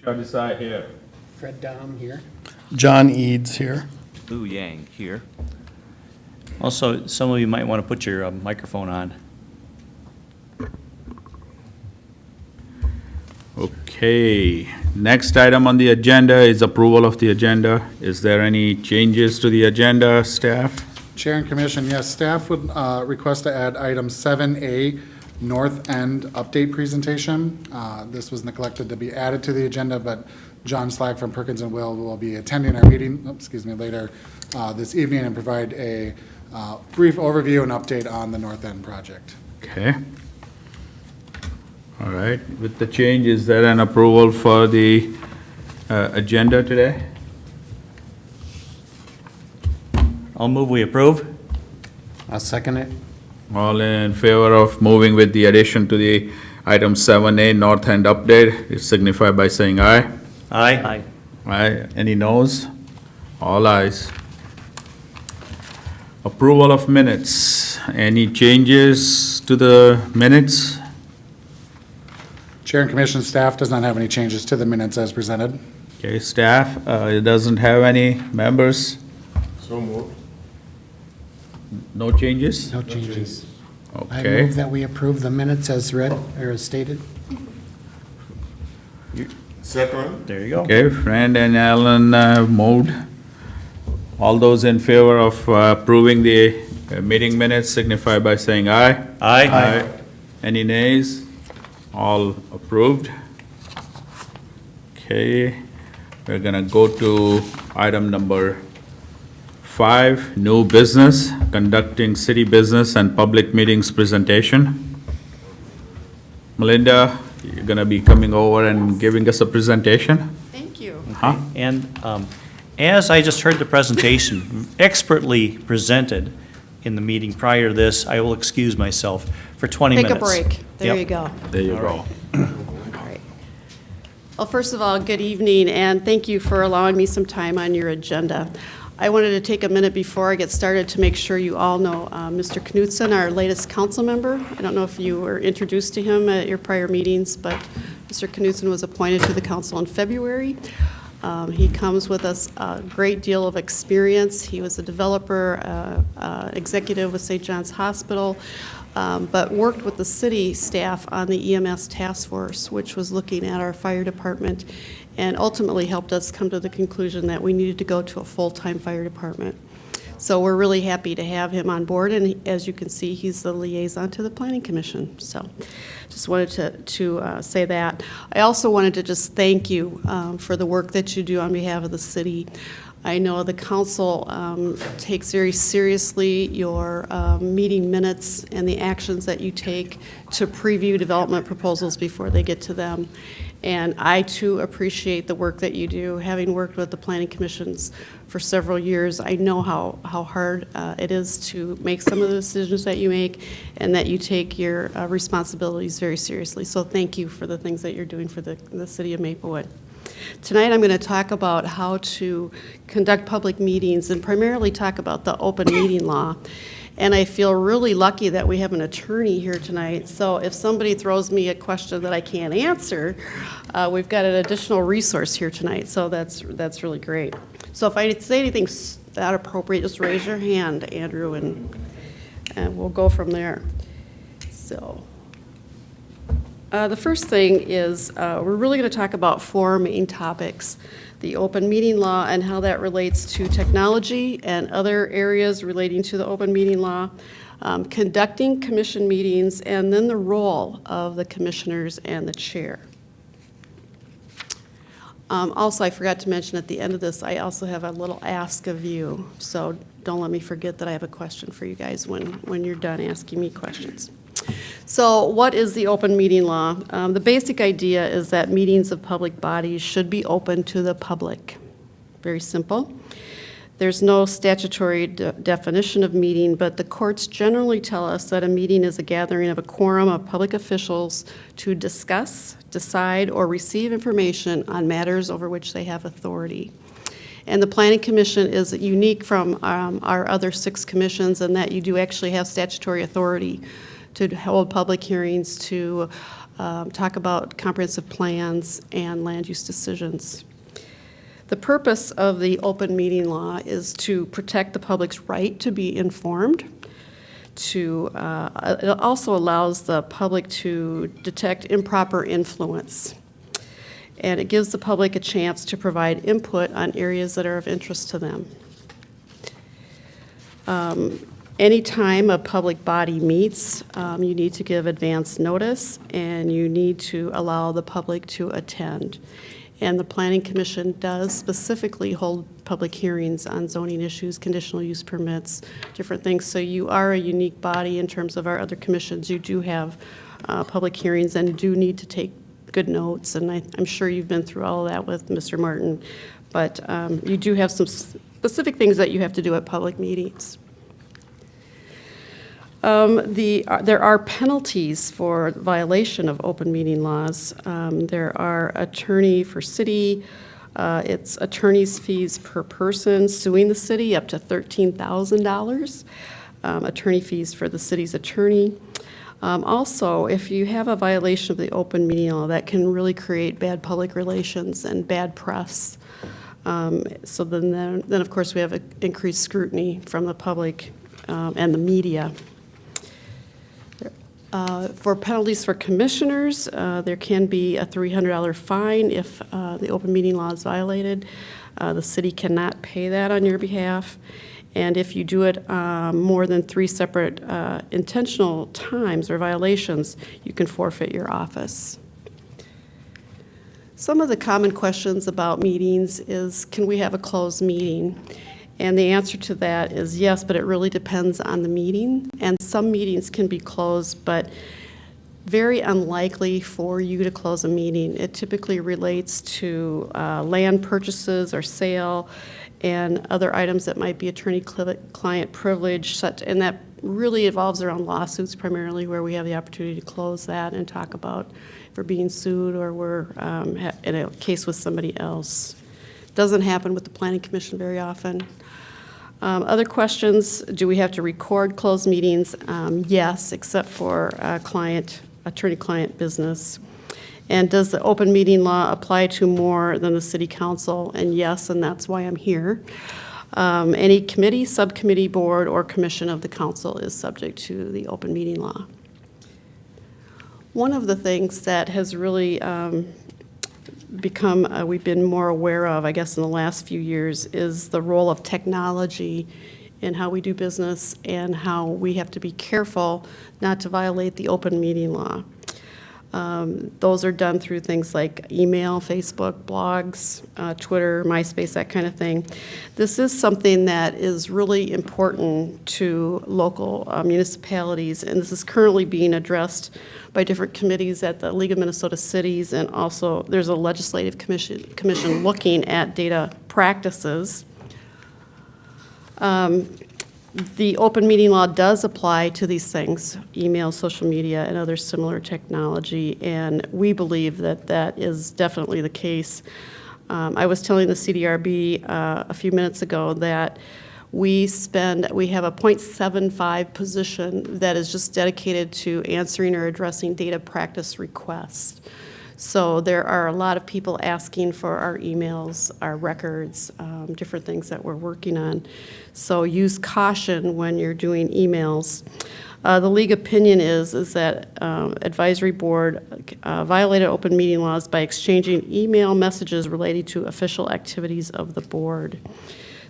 John Desai here. Fred Dom here. John Eads here. Lou Yang here. Also, some of you might want to put your microphone on. Okay, next item on the agenda is approval of the agenda. Is there any changes to the agenda, staff? Chair and Commission, yes, staff would request to add item 7A, North End Update Presentation. This was neglected to be added to the agenda, but John Slack from Perkins and Will be attending our meeting, later this evening and provide a brief overview and update on the North End project. Okay. All right, with the change, is there an approval for the agenda today? I'll move we approve. I'll second it. All in favor of moving with the addition to the item 7A, North End Update, it signify by saying aye. Aye. Aye. Any noes? All ayes. Approval of minutes. Any changes to the minutes? Chair and Commission, staff does not have any changes to the minutes as presented. Okay, staff, it doesn't have any members? So moved. No changes? No changes. I Okay. move that we approve the minutes as read or as stated. Second. There you go. Okay, Fran and Alan moved. All those in favor of approving the meeting minutes signify by saying aye. Aye. Any nays? All approved. Okay, we're gonna go to item number 5, new business, conducting city business and public meetings presentation. Melinda, you're gonna be coming over and giving us a presentation? Thank you. Huh? And as I just heard the presentation, expertly presented in the meeting prior to this, I will excuse myself for 20 Take minutes. a break. There Yep. you go. There you All go. right. All right. Well, first of all, good evening, and thank you for allowing me some time on your agenda. I wanted to take a minute before I get started to make sure you all know Mr. Knutson, our latest council member. I don't know if you were introduced to him at your prior meetings, but Mr. Knutson was appointed to the council in February. He comes with us a great deal of experience. He was a developer, executive with St. John's Hospital, but worked with the city staff on the EMS task force, which was looking at our fire department, and ultimately helped us come to the conclusion that we needed to go to a full-time fire department. So we're really happy to have him on board, and as you can see, he's the liaison to the Planning Commission. So just wanted to say that. I also wanted to just thank you for the work that you do on behalf of the city. I know the council takes very seriously your meeting minutes and the actions that you take to preview development proposals before they get to them. And I, too, appreciate the work that you do. Having worked with the planning commissions for several years, I know how hard it is to make some of the decisions that you make and that you take your responsibilities very seriously. So thank you for the things that you're doing for the city of Maplewood. Tonight I'm going to talk about how to conduct public meetings and primarily talk about the open meeting law. And I feel really lucky that we have an attorney here tonight. So if somebody throws me a question that I can't answer, we've got an additional resource here tonight. So that's really great. So if I say anything that appropriate, just raise your hand, Andrew, and we'll go from there. So the first thing is we're really going to talk about 4 main topics: the open meeting law and how that relates to technology and other areas relating to the open meeting law, conducting commission meetings, and then the role of the commissioners and the chair. Also, I forgot to mention at the end of this, I also have a little ask of you, so don't let me forget that I have a question for you guys when you're done asking me questions. So what is the open meeting law? The basic idea is that meetings of public bodies should be open to the public. Very simple. There's no statutory definition of meeting, but the courts generally tell us that a meeting is a gathering of a quorum of public officials to discuss, decide, or receive information on matters over which they have authority. And the Planning Commission is unique from our other 6 commissions in that you do actually have statutory authority to hold public hearings, to talk about comprehensive plans and land use decisions. The purpose of the open meeting law is to protect the public's right to be informed. It also allows the public to detect improper influence. And it gives the public a chance to provide input on areas that are of interest to them. Anytime a public body meets, you need to give advance notice, and you need to allow the public to attend. And the Planning Commission does specifically hold public hearings on zoning issues, conditional use permits, different things. So you are a unique body in terms of our other commissions. You do have public hearings and do need to take good notes, and I'm sure you've been through all of that with Mr. Martin. But you do have some specific things that you have to do at public meetings. There are penalties for violation of open meeting laws. There are attorney for city, it's attorney's fees per person suing the city up to $13,000, attorney fees for the city's attorney. Also, if you have a violation of the open meeting law, that can really create bad public relations and bad press. So then of course, we have increased scrutiny from the public and the media. For penalties for commissioners, there can be a $300 fine if the open meeting law is violated. The city cannot pay that on your behalf. And if you do it more than 3 separate intentional times or violations, you can forfeit your office. Some of the common questions about meetings is, can we have a closed meeting? And the answer to that is yes, but it really depends on the meeting. And some meetings can be closed, but very unlikely for you to close a meeting. It typically relates to land purchases or sale and other items that might be attorney-client privilege, and that really evolves around lawsuits primarily, where we have the opportunity to close that and talk about if we're being sued or we're in a case with somebody else. Doesn't happen with the Planning Commission very often. Other questions, do we have to record closed meetings? Yes, except for attorney-client business. And does the open meeting law apply to more than the city council? And yes, and that's why I'm here. Any committee, subcommittee, board, or commission of the council is subject to the open meeting law. One of the things that has really we've been more aware of, I guess, in the last few years, is the role of technology in how we do business and how we have to be careful not to violate the open meeting law. Those are done through things like email, Facebook, blogs, Twitter, MySpace, that kind of thing. This is something that is really important to local municipalities, and this is currently being addressed by different committees at the League of Minnesota Cities, and also there's a legislative commission looking at data practices. The open meeting law does apply to these things, email, social media, and other similar technology, and we believe that that is definitely the case. I was telling the CDRB a few minutes ago that we have a .75 position that is just dedicated to answering or addressing data practice requests. So there are a lot of people asking for our emails, our records, different things that we're working on. So use caution when you're doing emails. The league opinion is that advisory board violated open meeting laws by exchanging email messages related to official activities of the board.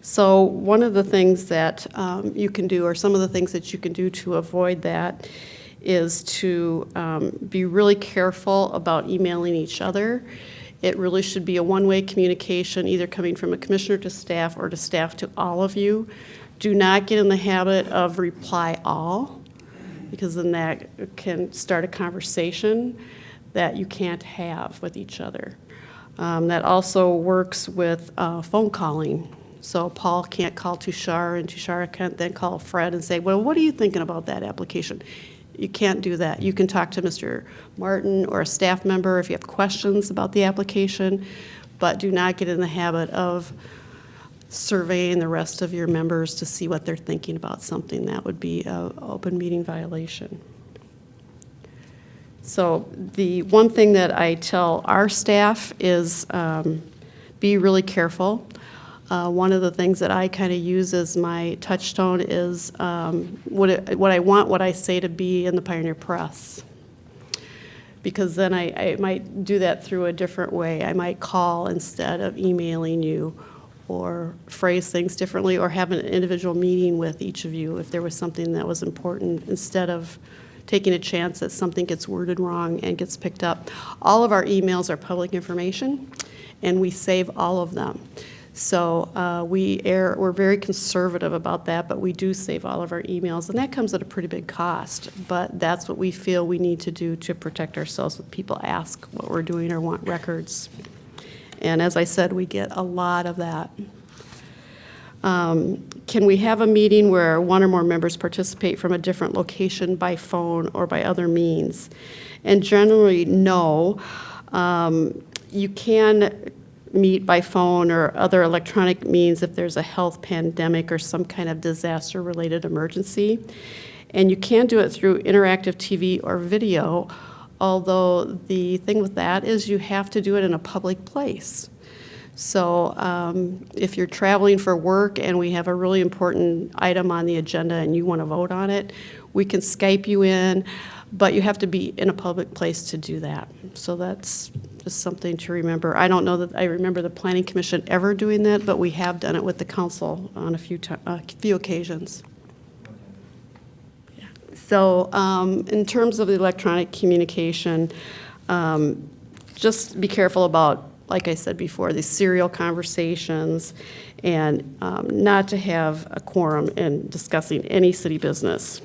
So one of the things that you can do, or some of the things that you can do to avoid that, is to be really careful about emailing each other. It really should be a one-way communication, either coming from a commissioner to staff or to staff to all of you. Do not get in the habit of reply all, because then that can start a conversation that you can't have with each other. That also works with phone calling. So Paul can't call Tushar, and Tushar can't then call Fred and say, well, what are you thinking about that application? You can't do that. You can talk to Mr. Martin or a staff member if you have questions about the application, but do not get in the habit of surveying the rest of your members to see what they're thinking about something. That would be an open meeting violation. So the one thing that I tell our staff is be really careful. One of the things that I kind of use as my touchstone is what I want what I say to be in the Pioneer Press. Because then I might do that through a different way. I might call instead of emailing you, or phrase things differently, or have an individual meeting with each of you if there was something that was important, instead of taking a chance that something gets worded wrong and gets picked up. All of our emails are public information, and we save all of them. So we're very conservative about that, but we do save all of our emails, and that comes at a pretty big cost. But that's what we feel we need to do to protect ourselves when people ask what we're doing or want records. And as I said, we get a lot of that. Can we have a meeting where one or more members participate from a different location by phone or by other means? And generally, no. You can meet by phone or other electronic means if there's a health pandemic or some kind of disaster-related emergency. And you can do it through interactive TV or video, although the thing with that is you have to do it in a public place. So if you're traveling for work and we have a really important item on the agenda and you want to vote on it, we can Skype you in, but you have to be in a public place to do that. So that's just something to remember. I don't know that I remember the Planning Commission ever doing that, but we have done it with the council on a few occasions. Yeah. So in terms of the electronic communication, just be careful about, like I said before, these serial conversations, and not to have a quorum in discussing any city business.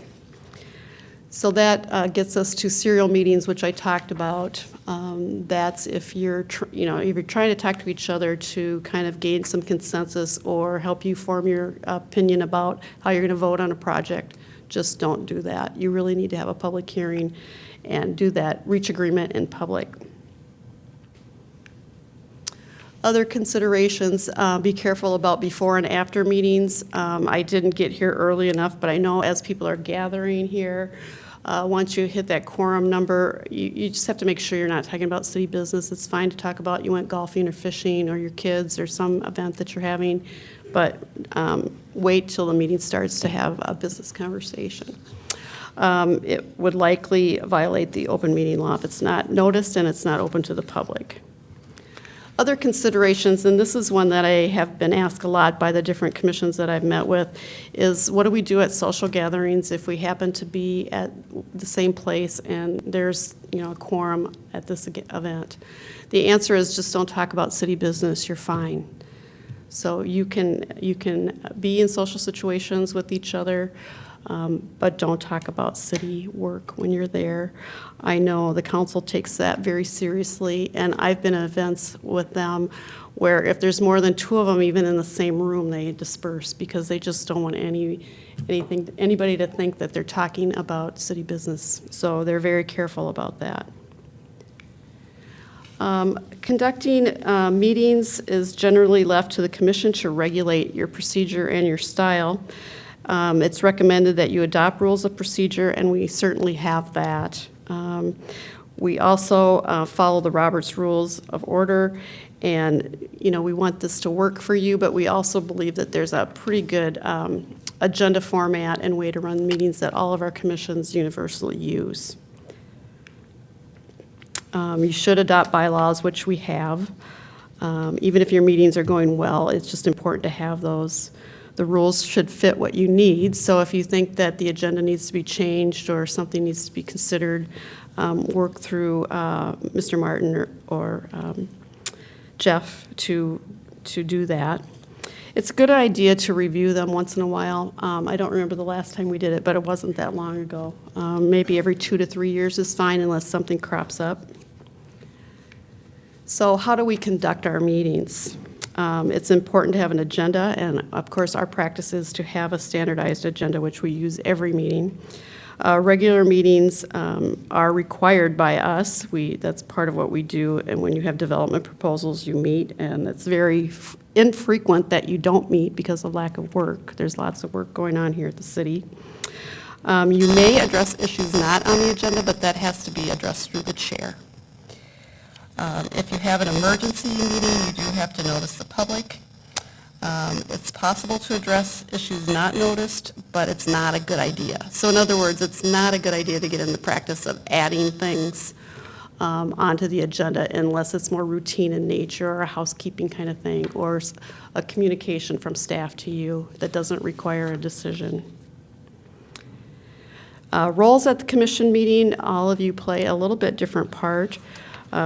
So that gets us to serial meetings, which I talked about. That's if you're, if you're trying to talk to each other to kind of gain some consensus or help you form your opinion about how you're going to vote on a project. Just don't do that. You really need to have a public hearing and do that, reach agreement in public. Other considerations, be careful about before and after meetings. I didn't get here early enough, but I know as people are gathering here, once you hit that quorum number, you just have to make sure you're not talking about city business. It's fine to talk about you went golfing or fishing or your kids or some event that you're having, but wait till the meeting starts to have a business conversation. It would likely violate the open meeting law if it's not noticed and it's not open to the public. Other considerations, and this is one that I have been asked a lot by the different commissions that I've met with, is what do we do at social gatherings if we happen to be at the same place and there's a quorum at this event? The answer is just don't talk about city business, you're fine. So you can be in social situations with each other, but don't talk about city work when you're there. I know the council takes that very seriously, and I've been at events with them where if there's more than two of them even in the same room, they disperse because they just don't want anybody to think that they're talking about city business. So they're very careful about that. Conducting meetings is generally left to the commission to regulate your procedure and your style. It's recommended that you adopt rules of procedure, and we certainly have that. We also follow the Roberts Rules of Order, and we want this to work for you, but we also believe that there's a pretty good agenda format and way to run meetings that all of our commissions universally use. You should adopt bylaws, which we have. Even if your meetings are going well, it's just important to have those. The rules should fit what you need, so if you think that the agenda needs to be changed or something needs to be considered, work through Mr. Martin or Jeff to do that. It's a good idea to review them once in a while. I don't remember the last time we did it, but it wasn't that long ago. Maybe every 2 to 3 years is fine unless something crops up. So how do we conduct our meetings? It's important to have an agenda, and of course our practice is to have a standardized agenda, which we use every meeting. Regular meetings are required by us. That's part of what we do, and when you have development proposals, you meet, and it's very infrequent that you don't meet because of lack of work. There's lots of work going on here at the city. You may address issues not on the agenda, but that has to be addressed through the chair. If you have an emergency meeting, you do have to notice the public. It's possible to address issues not noticed, but it's not a good idea. So in other words, it's not a good idea to get in the practice of adding things onto the agenda unless it's more routine in nature or a housekeeping kind of thing, or a communication from staff to you that doesn't require a decision. Roles at the commission meeting, all of you play a little bit different part.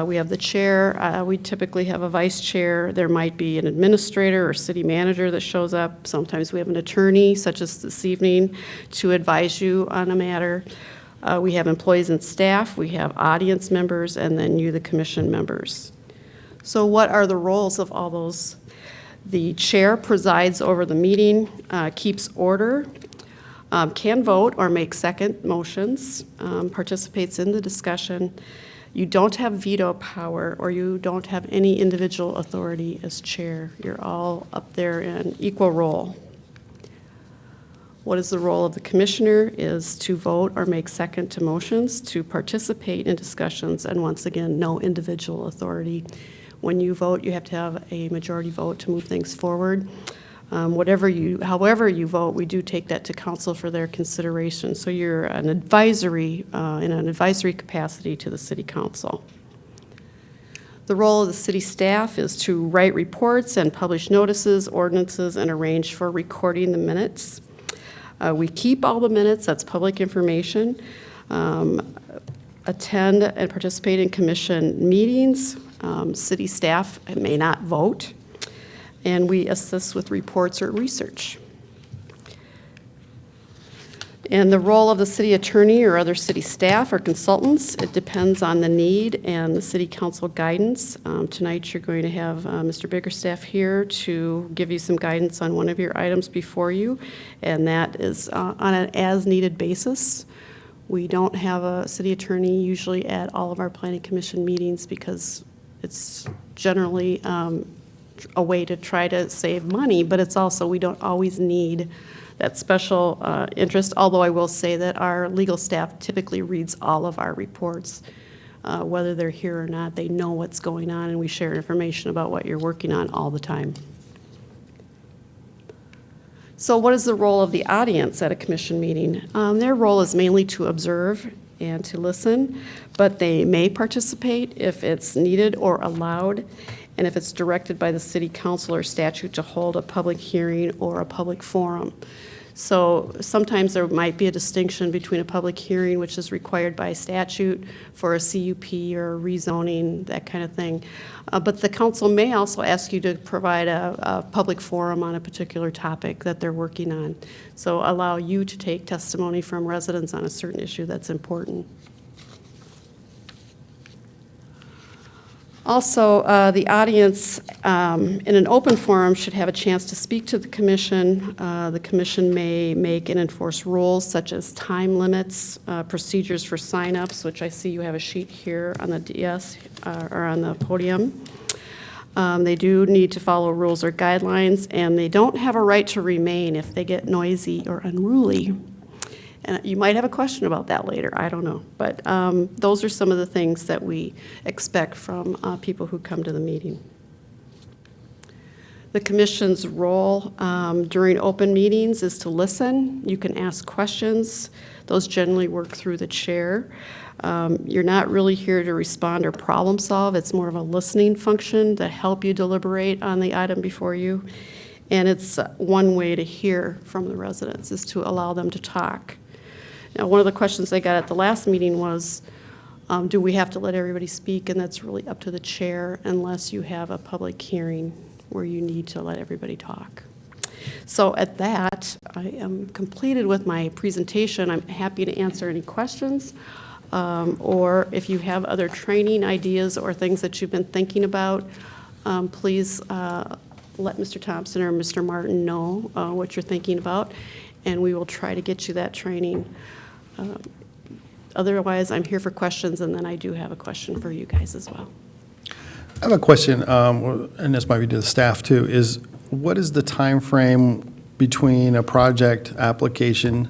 We have the chair. We typically have a vice chair. There might be an administrator or city manager that shows up. Sometimes we have an attorney, such as this evening, to advise you on a matter. We have employees and staff. We have audience members, and then you, the commission members. So what are the roles of all those? The chair presides over the meeting, keeps order, can vote or make second motions, participates in the discussion. You don't have veto power, or you don't have any individual authority as chair. You're all up there in equal role. What is the role of the commissioner is to vote or make second to motions, to participate in discussions, and once again, no individual authority. When you vote, you have to have a majority vote to move things forward. However you vote, we do take that to council for their consideration. So you're an advisory, in an advisory capacity to the city council. The role of the city staff is to write reports and publish notices, ordinances, and arrange for recording the minutes. We keep all the minutes, that's public information. Attend and participate in commission meetings. City staff may not vote. And we assist with reports or research. And the role of the city attorney or other city staff or consultants, it depends on the need and the city council guidance. Tonight you're going to have Mr. Biggerstaff here to give you some guidance on one of your items before you, and that is on an as-needed basis. We don't have a city attorney usually at all of our planning commission meetings because it's generally a way to try to save money, but it's also, we don't always need that special interest, although I will say that our legal staff typically reads all of our reports. Whether they're here or not, they know what's going on, and we share information about what you're working on all the time. So what is the role of the audience at a commission meeting? Their role is mainly to observe and to listen, but they may participate if it's needed or allowed, and if it's directed by the city council or statute to hold a public hearing or a public forum. So sometimes there might be a distinction between a public hearing, which is required by statute for a CUP or rezoning, that kind of thing. But the council may also ask you to provide a public forum on a particular topic that they're working on. So allow you to take testimony from residents on a certain issue that's important. Also, the audience in an open forum should have a chance to speak to the commission. The commission may make and enforce rules such as time limits, procedures for signups, which I see you have a sheet here on the DS or on the podium. They do need to follow rules or guidelines, and they don't have a right to remain if they get noisy or unruly. And you might have a question about that later, I don't know. But those are some of the things that we expect from people who come to the meeting. The commission's role during open meetings is to listen. You can ask questions. Those generally work through the chair. You're not really here to respond or problem solve. It's more of a listening function to help you deliberate on the item before you. And it's one way to hear from the residents is to allow them to talk. Now, one of the questions I got at the last meeting was, do we have to let everybody speak? And that's really up to the chair unless you have a public hearing where you need to let everybody talk. So at that, I am completed with my presentation. I'm happy to answer any questions, or if you have other training ideas or things that you've been thinking about, please let Mr. Thompson or Mr. Martin know what you're thinking about, and we will try to get you that training. Otherwise, I'm here for questions, and then I do have a question for you guys as well. I have a question, and this might be to the staff too, is what is the time frame between a project application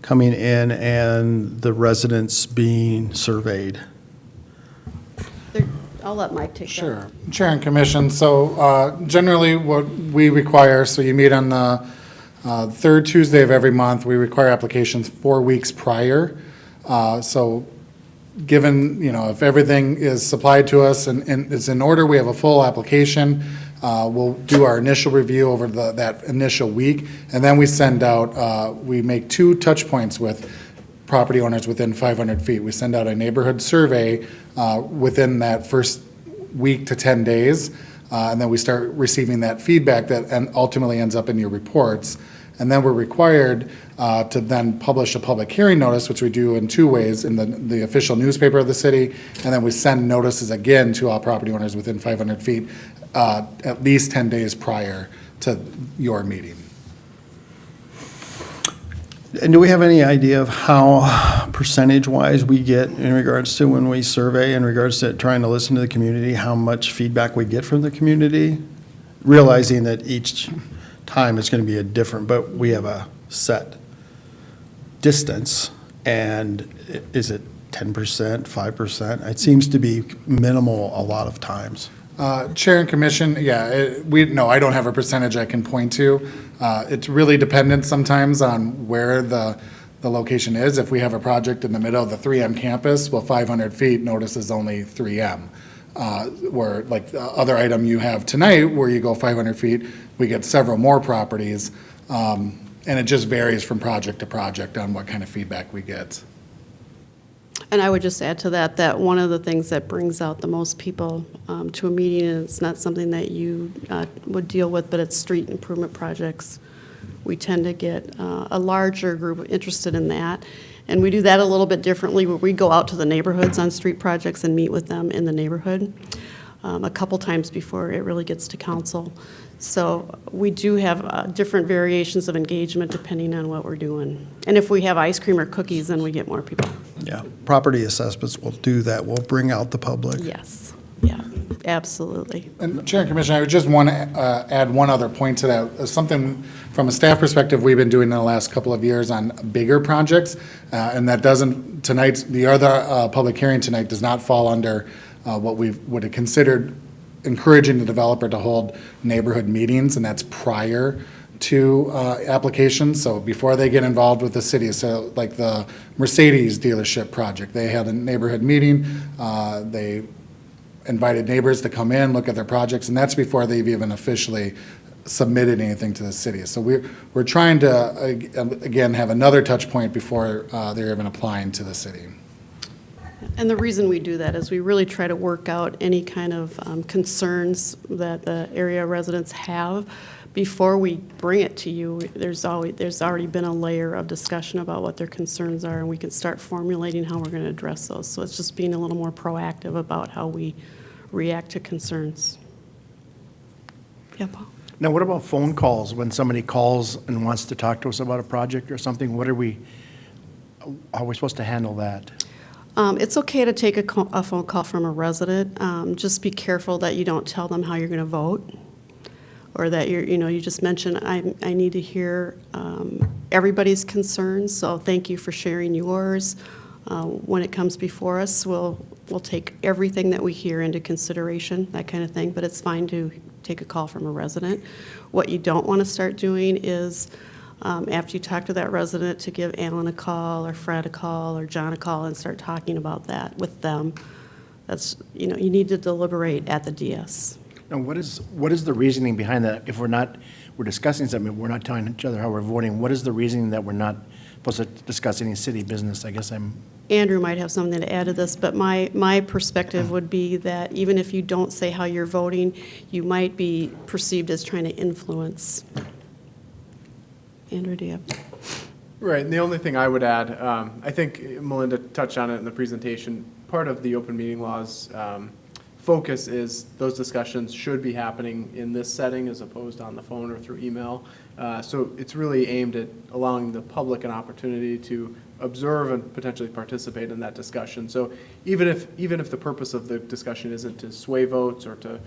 coming in and the residents being surveyed? I'll let Mike take that. Sure. Chair and Commission, so generally what we require, so you meet on the third Tuesday of every month. We require applications 4 weeks prior. So given, if everything is supplied to us and it's in order, we have a full application. We'll do our initial review over that initial week, and then we send out, we make 2 touch points with property owners within 500 feet. We send out a neighborhood survey within that first week to 10 days, and then we start receiving that feedback that ultimately ends up in your reports. And then we're required to then publish a public hearing notice, which we do in 2 ways, in the official newspaper of the city, and then we send notices again to all property owners within 500 feet at least 10 days prior to your meeting. And do we have any idea of how percentage-wise we get in regards to when we survey, in regards to trying to listen to the community, how much feedback we get from the community? Realizing that each time it's going to be a different, but we have a set distance, and is it 10%, 5%? It seems to be minimal a lot of times. Chair and Commission, yeah, no, I don't have a percentage I can point to. It's really dependent sometimes on where the location is. If we have a project in the middle of the 3M campus, well, 500 feet notice is only 3M. Where, like the other item you have tonight, where you go 500 feet, we get several more properties. And it just varies from project to project on what kind of feedback we get. And I would just add to that, that one of the things that brings out the most people to a meeting, and it's not something that you would deal with, but it's street improvement projects. We tend to get a larger group interested in that. And we do that a little bit differently, where we go out to the neighborhoods on street projects and meet with them in the neighborhood a couple times before it really gets to council. So we do have different variations of engagement depending on what we're doing. And if we have ice cream or cookies, then we get more people. Yeah, property assessments will do that. We'll bring out the public. Yes, yeah, absolutely. And Chair and Commissioner, I would just want to add one other point to that. Something from a staff perspective we've been doing in the last couple of years on bigger projects, and that doesn't, the other public hearing tonight does not fall under what we would have considered encouraging the developer to hold neighborhood meetings, and that's prior to applications, so before they get involved with the city. So like the Mercedes dealership project, they had a neighborhood meeting. They invited neighbors to come in, look at their projects, and that's before they've even officially submitted anything to the city. So we're trying to, again, have another touch point before they're even applying to the city. And the reason we do that is we really try to work out any kind of concerns that the area residents have before we bring it to you. There's already been a layer of discussion about what their concerns are, and we can start formulating how we're going to address those. So it's just being a little more proactive about how we react to concerns. Yeah, Paul? Now, what about phone calls? When somebody calls and wants to talk to us about a project or something, how are we supposed to handle that? It's okay to take a phone call from a resident. Just be careful that you don't tell them how you're going to vote, or that you just mention, I need to hear everybody's concerns, so thank you for sharing yours. When it comes before us, we'll take everything that we hear into consideration, that kind of thing, but it's fine to take a call from a resident. What you don't want to start doing is, after you talk to that resident, to give Alan a call, or Fred a call, or John a call, and start talking about that with them. That's, you need to deliberate at the DS. Now, what is the reasoning behind that? If we're discussing something, we're not telling each other how we're voting, what is the reasoning that we're not supposed to discuss any city business? I guess Andrew might have something to add to this, but my perspective would be that even if you don't say how you're voting, you might be perceived as trying to influence. Andrew, do you have? Right, and the only thing I would add, I think Melinda touched on it in the presentation, part of the open meeting law's focus is those discussions should be happening in this setting as opposed to on the phone or through email. So it's really aimed at allowing the public an opportunity to observe and potentially participate in that discussion. So even if the purpose of the discussion isn't to sway votes or to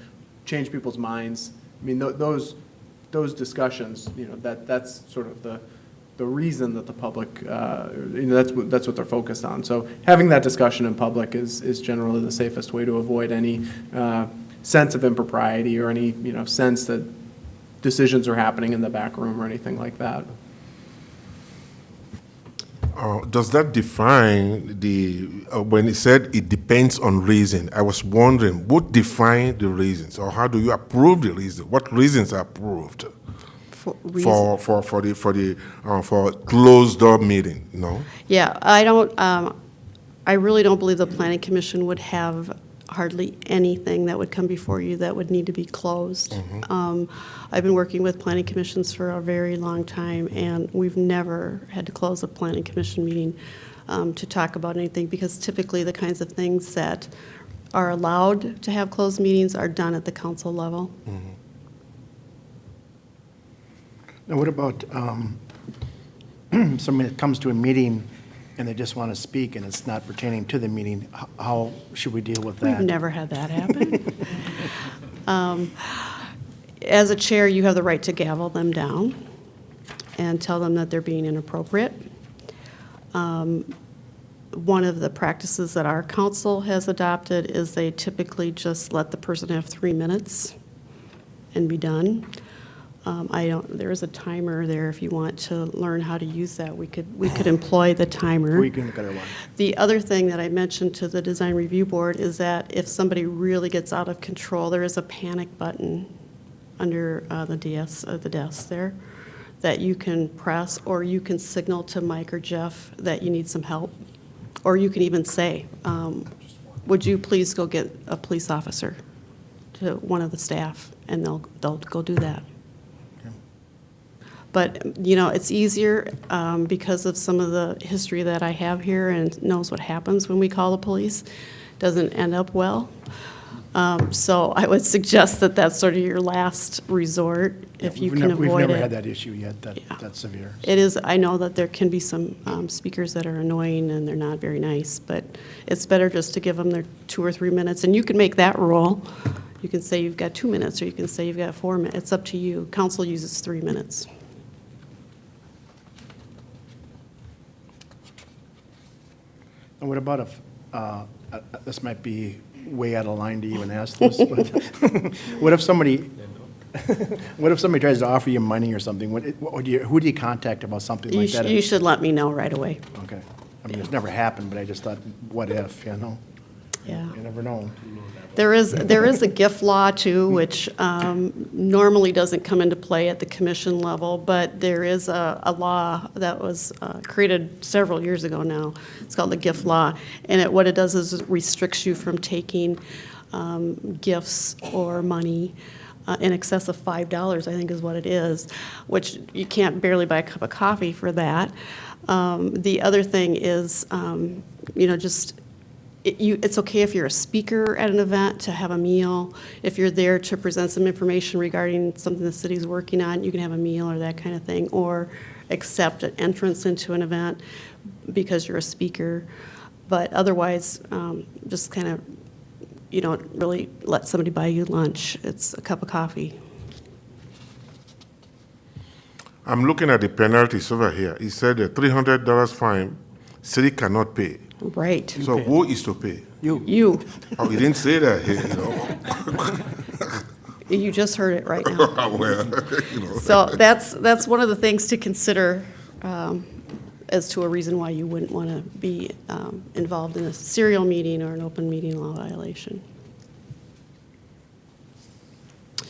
change people's minds, I mean, those discussions, that's sort of the the reason that the public, that's what they're focused on. So having that discussion in public is generally the safest way to avoid any sense of impropriety or any, sense that decisions are happening in the back room or anything like that. Does that define when it said it depends on reason? I was wondering, what define the reasons, or how do you approve the reason? What reasons are approved for closed door meeting? No. Yeah, I really don't believe the planning commission would have hardly anything that would come before you that would need to be closed. I've been working with planning commissions for a very long time, and we've never had to close a planning commission meeting to talk about anything, because typically the kinds of things that are allowed to have closed meetings are done at the council level. Now, what about somebody that comes to a meeting and they just want to speak and it's not pertaining to the meeting? How should we deal with that? We've never had that happen. As a chair, you have the right to gavel them down and tell them that they're being inappropriate. One of the practices that our council has adopted is they typically just let the person have 3 minutes and be done. There is a timer there if you want to learn how to use that. We could employ the timer. We can look at our one. The other thing that I mentioned to the design review board is that if somebody really gets out of control, there is a panic button under the desk there that you can press, or you can signal to Mike or Jeff that you need some help. Or you can even say, would you please go get a police officer to one of the staff, and they'll go do that. But, it's easier because of some of the history that I have here and knows what happens when we call the police. Doesn't end up well. So I would suggest that that's sort of your last resort if you can avoid it. We've never had that issue yet, that severe. It is, I know that there can be some speakers that are annoying and they're not very nice, but it's better just to give them their 2 or 3 minutes. And you can make that rule. You can say you've got 2 minutes, or you can say you've got 4 minutes. It's up to you. Council uses 3 minutes. And what about if, this might be way out of line to even ask this, but what if somebody tries to offer you money or something? Who do you contact about something like that? You should let me know right away. Okay. I mean, it's never happened, but I just thought, what if, Yeah. You never know. There is a gift law too, which normally doesn't come into play at the commission level, but there is a law that was created several years ago now. It's called the gift law, and what it does is it restricts you from taking gifts or money in excess of $5, I think is what it is, which you can't barely buy a cup of coffee for that. The other thing is, it's okay if you're a speaker at an event to have a meal. If you're there to present some information regarding something the city's working on, you can have a meal or that kind of thing, or accept an entrance into an event because you're a speaker. But otherwise, just kind of, you don't really let somebody buy you lunch. It's a cup of coffee. I'm looking at the penalties over here. It said a $300 fine, city cannot pay. Right. So who is to pay? You. Oh, you didn't say that here, You just heard it right now. Well, So that's one of the things to consider as to a reason why you wouldn't want to be involved in a serial meeting or an open meeting law violation.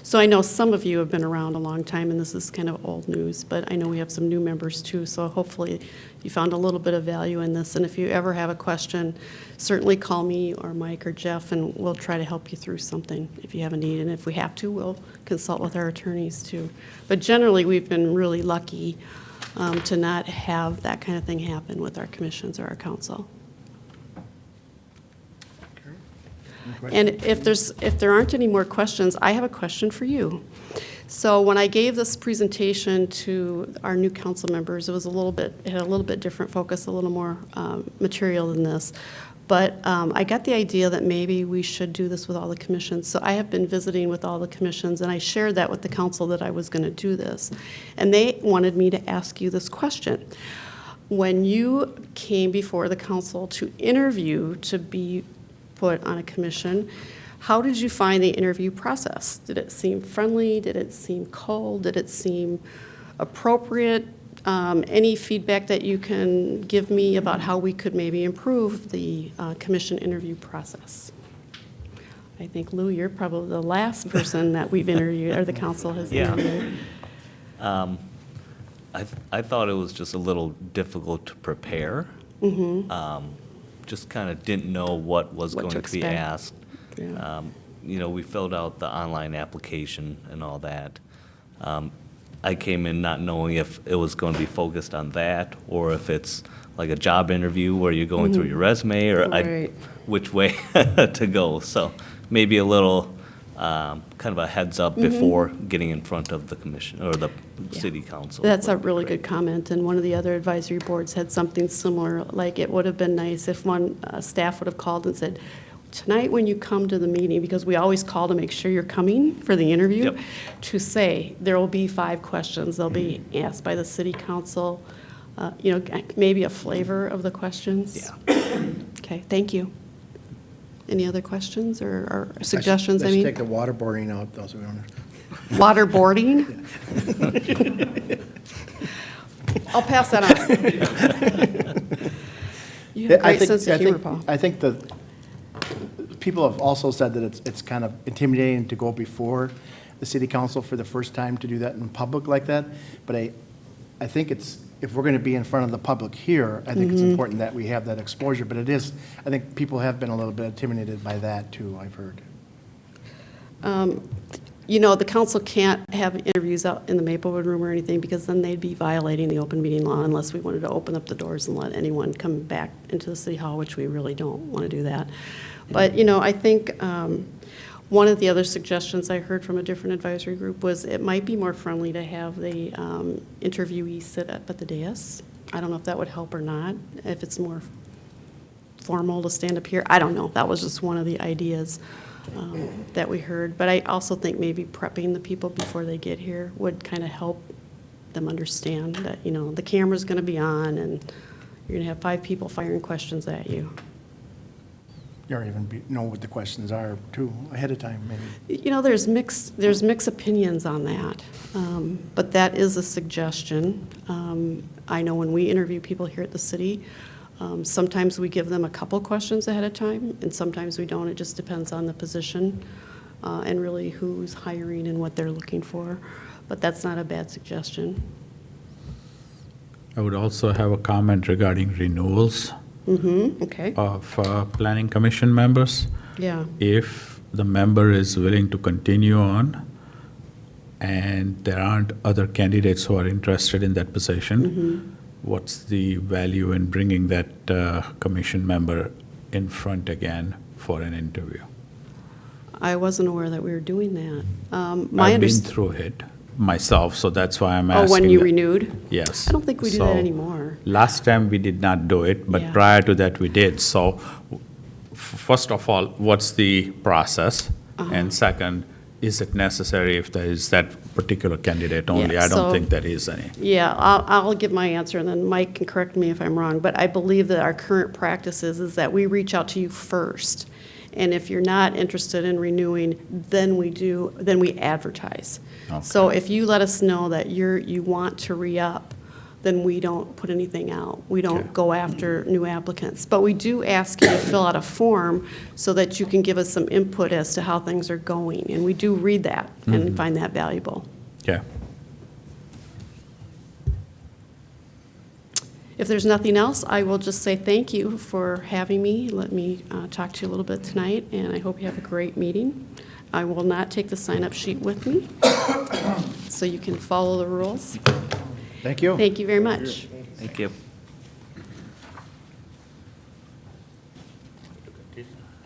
So I know some of you have been around a long time, and this is kind of old news, but I know we have some new members too, so hopefully you found a little bit of value in this. And if you ever have a question, certainly call me or Mike or Jeff, and we'll try to help you through something if you have a need. And if we have to, we'll consult with our attorneys too. But generally, we've been really lucky to not have that kind of thing happen with our commissions or our council. And if there aren't any more questions, I have a question for you. So when I gave this presentation to our new council members, it had a little bit different focus, a little more material than this. But I got the idea that maybe we should do this with all the commissions. So I have been visiting with all the commissions, and I shared that with the council that I was going to do this. And they wanted me to ask you this question. When you came before the council to interview to be put on a commission, how did you find the interview process? Did it seem friendly? Did it seem cold? Did it seem appropriate? Any feedback that you can give me about how we could maybe improve the commission interview process? I think, Lou, you're probably the last person that we've interviewed, or the council has Yeah. interviewed. I thought it was just a little difficult to prepare. Just kind of didn't know what was What to going to be expect. asked. Yeah. You know, we filled out the online application and all that. I came in not knowing if it was going to be focused on that, or if it's like a job interview where you're going through your resume, or Right. which way to go. So maybe a little kind of a heads up before getting in front of the commission or the city council. That's a would be really great. good comment, and one of the other advisory boards had something similar. Like, it would have been nice if one staff would have called and said, tonight when you come to the meeting, because we always call to make sure you're coming for the interview, Yep. to say, there will be 5 questions. They'll be asked by the city council, you know, maybe a flavor of the questions. Yeah. Okay, thank you. Any other questions or suggestions, I Let's mean? take the waterboarding out, though, so we don't. Waterboarding? I'll pass that on. You have a I great think- sense I of humor, think- Paul. I think the, people have also said that it's kind of intimidating to go before the city council for the first time to do that in public like that. But I think it's, if we're going to be in front of the public here, I think it's important that we have that exposure. But it is, I think people have been a little bit intimidated by that too, I've heard. You know, the council can't have interviews out in the Maplewood room or anything, because then they'd be violating the open meeting law unless we wanted to open up the doors and let anyone come back into the city hall, which we really don't want to do that. But, you know, I think one of the other suggestions I heard from a different advisory group was it might be more friendly to have the interviewee sit up at the dais. I don't know if that would help or not, if it's more formal to stand up here. I don't know. That was just one of the ideas that we heard. But I also think maybe prepping the people before they get here would kind of help them understand that, you know, the camera's going to be on and you're going to have 5 people firing questions at you. Or even know what the questions are too, ahead of time, maybe. You know, there's mixed opinions on that, but that is a suggestion. I know when we interview people here at the city, sometimes we give them a couple questions ahead of time, and sometimes we don't. It just depends on the position and really who's hiring and what they're looking for. But that's not a bad suggestion. I would also have a comment regarding renewals Okay, of planning commission members. yeah. If the member is willing to continue on and there aren't other candidates who are interested in that position, what's the value in bringing that commission member in front again for an interview? I wasn't aware that we were doing that. My I've been underst- through it myself, so that's why I'm Oh, asking. when you that. renewed? Yes. I don't think we do that So, anymore. Last time we did not do it, but Yeah. prior to that we did. So first of all, what's the process? Uh-huh. And second, is it necessary if there is that particular candidate only? Yeah, I don't so- think there is any. Yeah, I'll give my answer, and then Mike can correct me if I'm wrong, but I believe that our current practice is that we reach out to you first. And if you're not interested in renewing, then we advertise. So if you let us know that you want to re-up, then we don't put anything out. We don't Okay. go after new applicants. But we do ask you to fill out a form so that you can give us some input as to how things are going. And we do read that and find that valuable. Yeah. If there's nothing else, I will just say thank you for having me. Let me talk to you a little bit tonight, and I hope you have a great meeting. I will not take the sign-up sheet with me, so you can follow the rules. Thank you. Thank you very much. Thank you.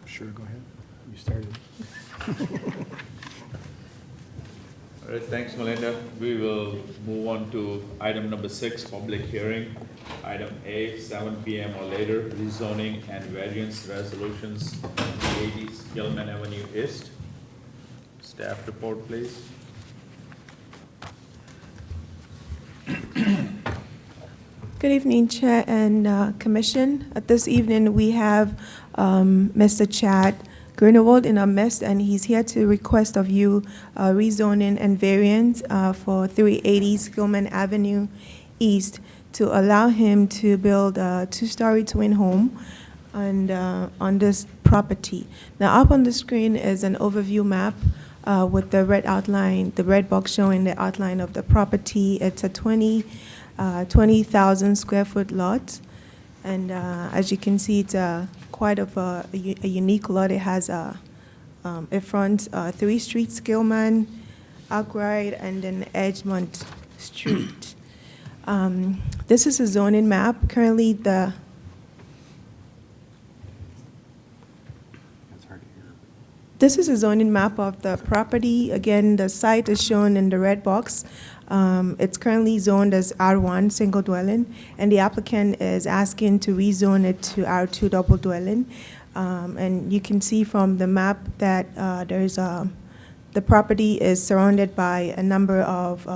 Sure, go ahead. You started. All right, thanks, Melinda. We will move on to item number 6, public hearing. Item A, 7 PM or later, rezoning and variance resolutions, 380 Gilman Avenue East. Staff report, please. Good evening, Chair and Commission. This evening, we have Mr. Chad Greenawald in our midst, and he's here to request of you rezoning and variance for 380 Gilman Avenue East to allow him to build a 2-story twin home on this property. Now, up on the screen is an overview map with the red outline, the red box showing the outline of the property. It's a 20,000 square foot lot. And as you can see, it's quite of a unique lot. It has it fronts 3 streets, Gilman, Arkwright, and then Edgemont Street. This is a zoning map. Currently, this is a zoning map of the property. Again, the site is shown in the red box. It's currently zoned as R1, single dwelling, and the applicant is asking to rezone it to R2, double dwelling. And you can see from the map that the property is surrounded by a number of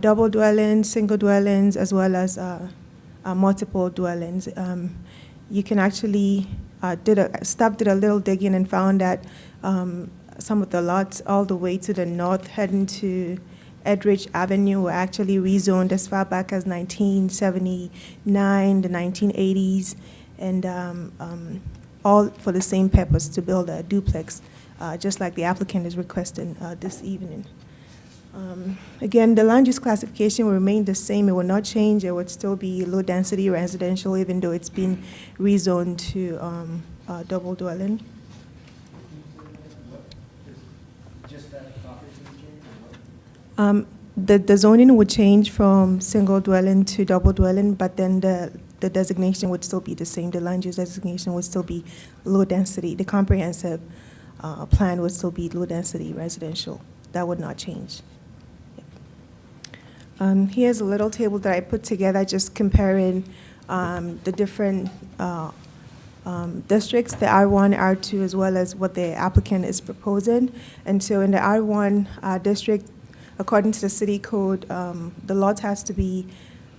double dwellings, single dwellings, as well as multiple dwellings. You can actually did a little digging and found that some of the lots all the way to the north heading to Edridge Avenue were actually rezoned as far back as 1979, the 1980s, and all for the same purpose, to build a duplex, just like the applicant is requesting this evening. Again, the land use classification will remain the same. It will not change. It would still be low-density residential, even though it's been rezoned to double dwelling. The zoning would change from single dwelling to double dwelling, but then the designation would still be the same. The land use designation would still be low density. The comprehensive plan would still be low density residential. That would not change. Here's a little table that I put together just comparing the different districts, the R1, R2, as well as what the applicant is proposing. And so in the R1 district, according to the city code, the lot has to be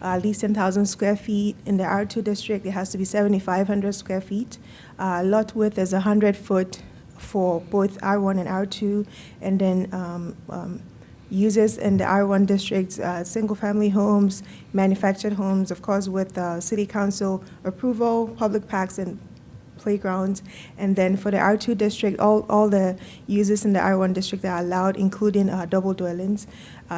at least 10,000 square feet. In the R2 district, it has to be 7,500 square feet. Lot width is 100 foot for both R1 and R2. And then uses in the R1 districts, single-family homes, manufactured homes, of course, with city council approval, public parks and playgrounds. And then for the R2 district, all the uses in the R1 district are allowed, including double dwellings.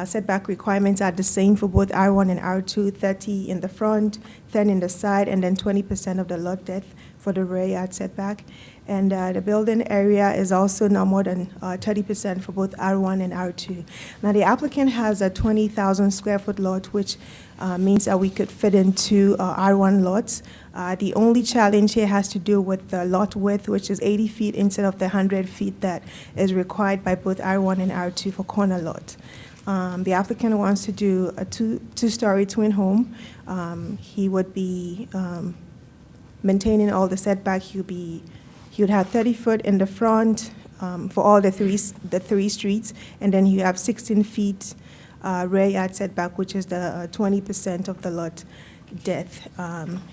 Setback requirements are the same for both R1 and R2, 30 in the front, 10 in the side, and then 20% of the lot depth for the rear yard setback. And the building area is also no more than 30% for both R1 and R2. Now, the applicant has a 20,000 square foot lot, which means that we could fit in 2 R1 lots. The only challenge here has to do with the lot width, which is 80 feet instead of the 100 feet that is required by both R1 and R2 for corner lots. The applicant wants to do a two-story twin home. He would be maintaining all the setback. He would have 30 foot in the front for all the three streets, and then you have 16 feet rear yard setback, which is the 20% of the lot depth.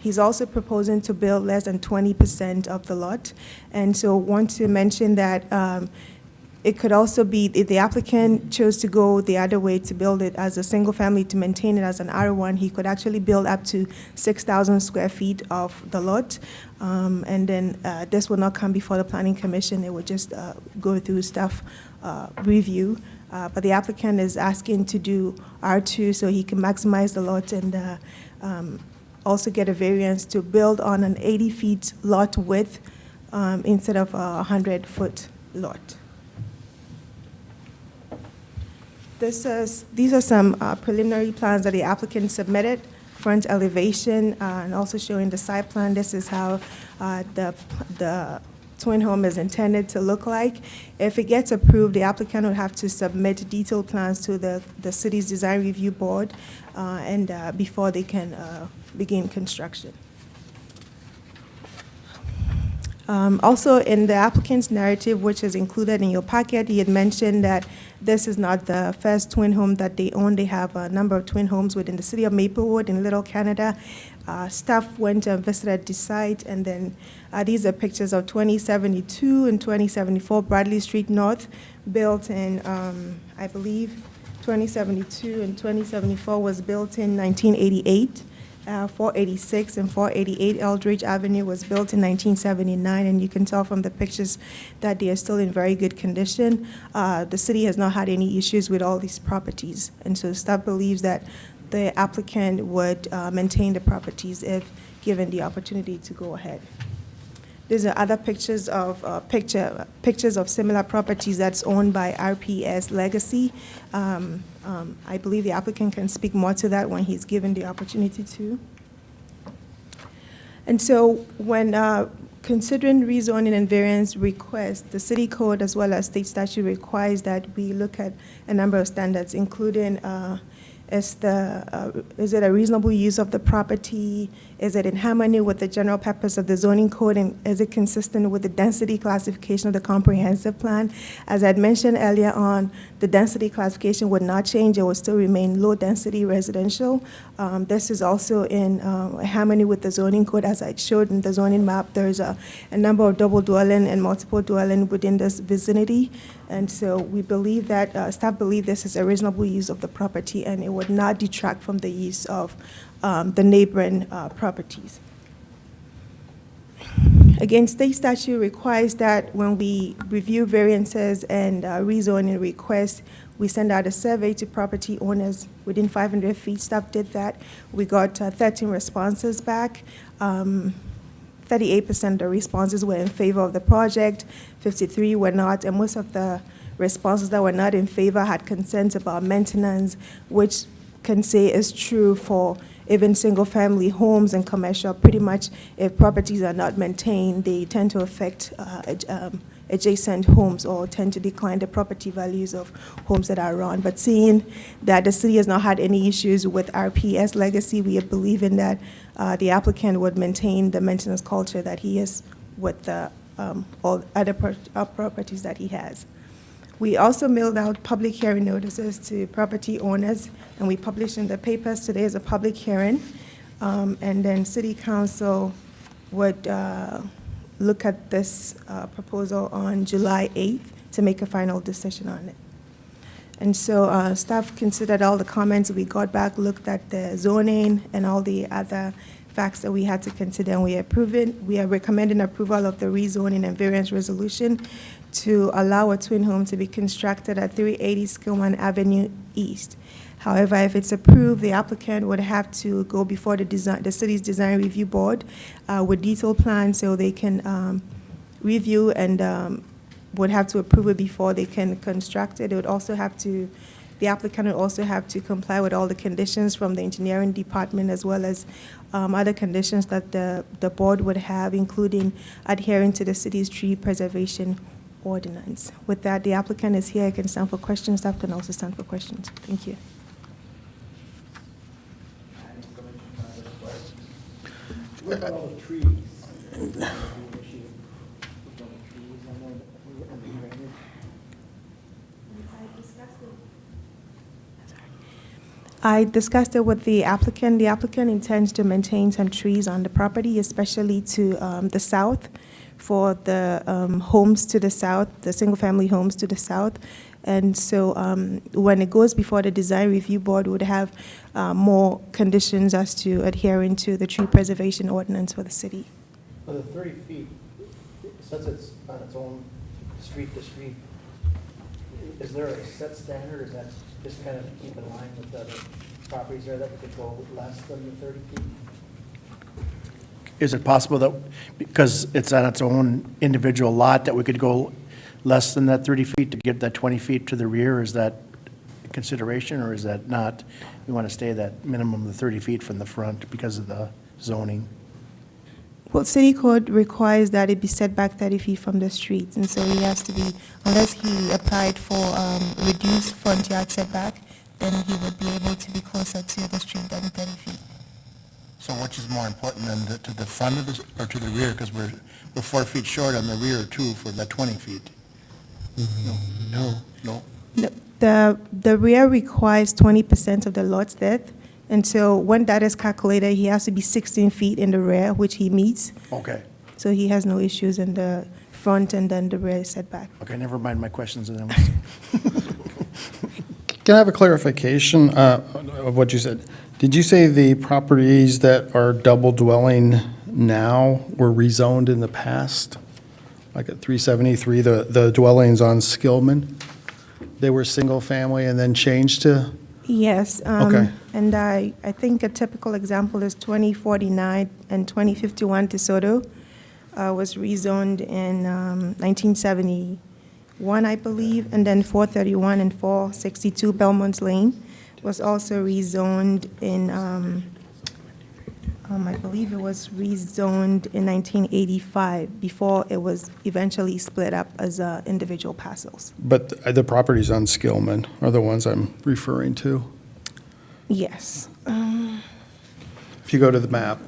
He's also proposing to build less than 20% of the lot, and so want to mention that it could also be, if the applicant chose to go the other way to build it as a single family to maintain it as an R1, he could actually build up to 6,000 square feet of the lot. And then this will not come before the Planning Commission. It would just go through staff review. But the applicant is asking to do R2 so he can maximize the lot and also get a variance to build on an 80 feet lot width instead of a 100-foot lot. These are some preliminary plans that the applicant submitted, front elevation, and also showing the side plan. This is how the twin home is intended to look like. If it gets approved, the applicant would have to submit detailed plans to the city's design review board and before they can begin construction. Also, in the applicant's narrative, which is included in your packet, he had mentioned that this is not the first twin home that they own. They have a number of twin homes within the city of Maplewood in Little Canada. Staff went and visited the site, and then these are pictures of 2072 and 2074 Bradley Street North, built in, I believe, 2072 and 2074 was built in 1988. 486 and 488 Eldridge Avenue was built in 1979, and you can tell from the pictures that they are still in very good condition. The city has not had any issues with all these properties, and so staff believes that the applicant would maintain the properties if given the opportunity to go ahead. These are other pictures of pictures of similar properties that's owned by RPS Legacy. I believe the applicant can speak more to that when he's given the opportunity to. And so when considering rezoning and variance requests, the city code as well as state statute requires that we look at a number of standards, including is it a reasonable use of the property? Is it in harmony with the general purpose of the zoning code? And is it consistent with the density classification of the comprehensive plan? As I had mentioned earlier on, the density classification would not change. It will still remain low-density residential. This is also in harmony with the zoning code. As I showed in the zoning map, there's a number of double dwelling and multiple dwelling within this vicinity. And so we believe that, staff believe this is a reasonable use of the property, and it would not detract from the use of the neighboring properties. Again, state statute requires that when we review variances and rezoning requests, we send out a survey to property owners within 500 feet. Staff did that. We got 13 responses back. 38% of the responses were in favor of the project, 53 were not, and most of the responses that were not in favor had concerns about maintenance, which can say is true for even single-family homes and commercial. Pretty much, if properties are not maintained, they tend to affect adjacent homes or tend to decline the property values of homes that are around. But seeing that the city has not had any issues with RPS Legacy, we are believing that the applicant would maintain the maintenance culture that he is with the all other properties that he has. We also mailed out public hearing notices to property owners, and we published in the papers. Today is a public hearing, and then City Council would look at this proposal on July 8th to make a final decision on it. And so staff considered all the comments we got back, looked at the zoning and all the other facts that we had to consider, and we are recommending approval of the rezoning and variance resolution to allow a twin home to be constructed at 380 Skillman Avenue East. However, if it's approved, the applicant would have to go before the city's design review board with detailed plans so they can review and would have to approve it before they can construct it. It would also have to, the applicant would also have to comply with all the conditions from the engineering department as well as other conditions that the board would have, including adhering to the city's tree preservation ordinance. With that, the applicant is here. I can stand for questions. Staff can also stand for questions. Thank you. I discussed it with the applicant. The applicant intends to maintain some trees on the property, especially to the south, for the homes to the south, the single-family homes to the south. And so when it goes before the design review board, would have more conditions as to adhering to the tree preservation ordinance for the city. For the 30 feet, since it's on its own street to street, is there a set standard, or is that just kind of keep in line with the other properties there that we could go less than the 30 feet? Is it possible that, because it's on its own individual lot, that we could go less than that 30 feet to get that 20 feet to the rear? Is that a consideration, or is that not? We want to stay that minimum of 30 feet from the front because of the zoning. Well, city code requires that it be set back 30 feet from the street, and so he has to be, unless he applied for reduced front yard setback, then he would be able to be closer to the street than 30 feet. So which is more important than to the front of this, or to the rear? Because we're 4 feet short on the rear too for the 20 feet. No. The rear requires 20% of the lot's depth, and so when that is calculated, he has to be 16 feet in the rear, which he meets. Okay. So he has no issues in the front and then the rear setback. Okay, never mind my questions then. Can I have a clarification of what you said? Did you say the properties that are double dwelling now were rezoned in the past? Like at 373, the dwellings on Skillman? They were single family and then changed to? Yes. Okay. And I think a typical example is 2049 and 2051 DeSoto was rezoned in 1971, I believe, and then 431 and 462 Belmont Lane was also rezoned in, I believe it was rezoned in 1985 before it was eventually split up as individual parcels. But the properties on Skillman are the ones I'm referring to. Yes. If you go to the map,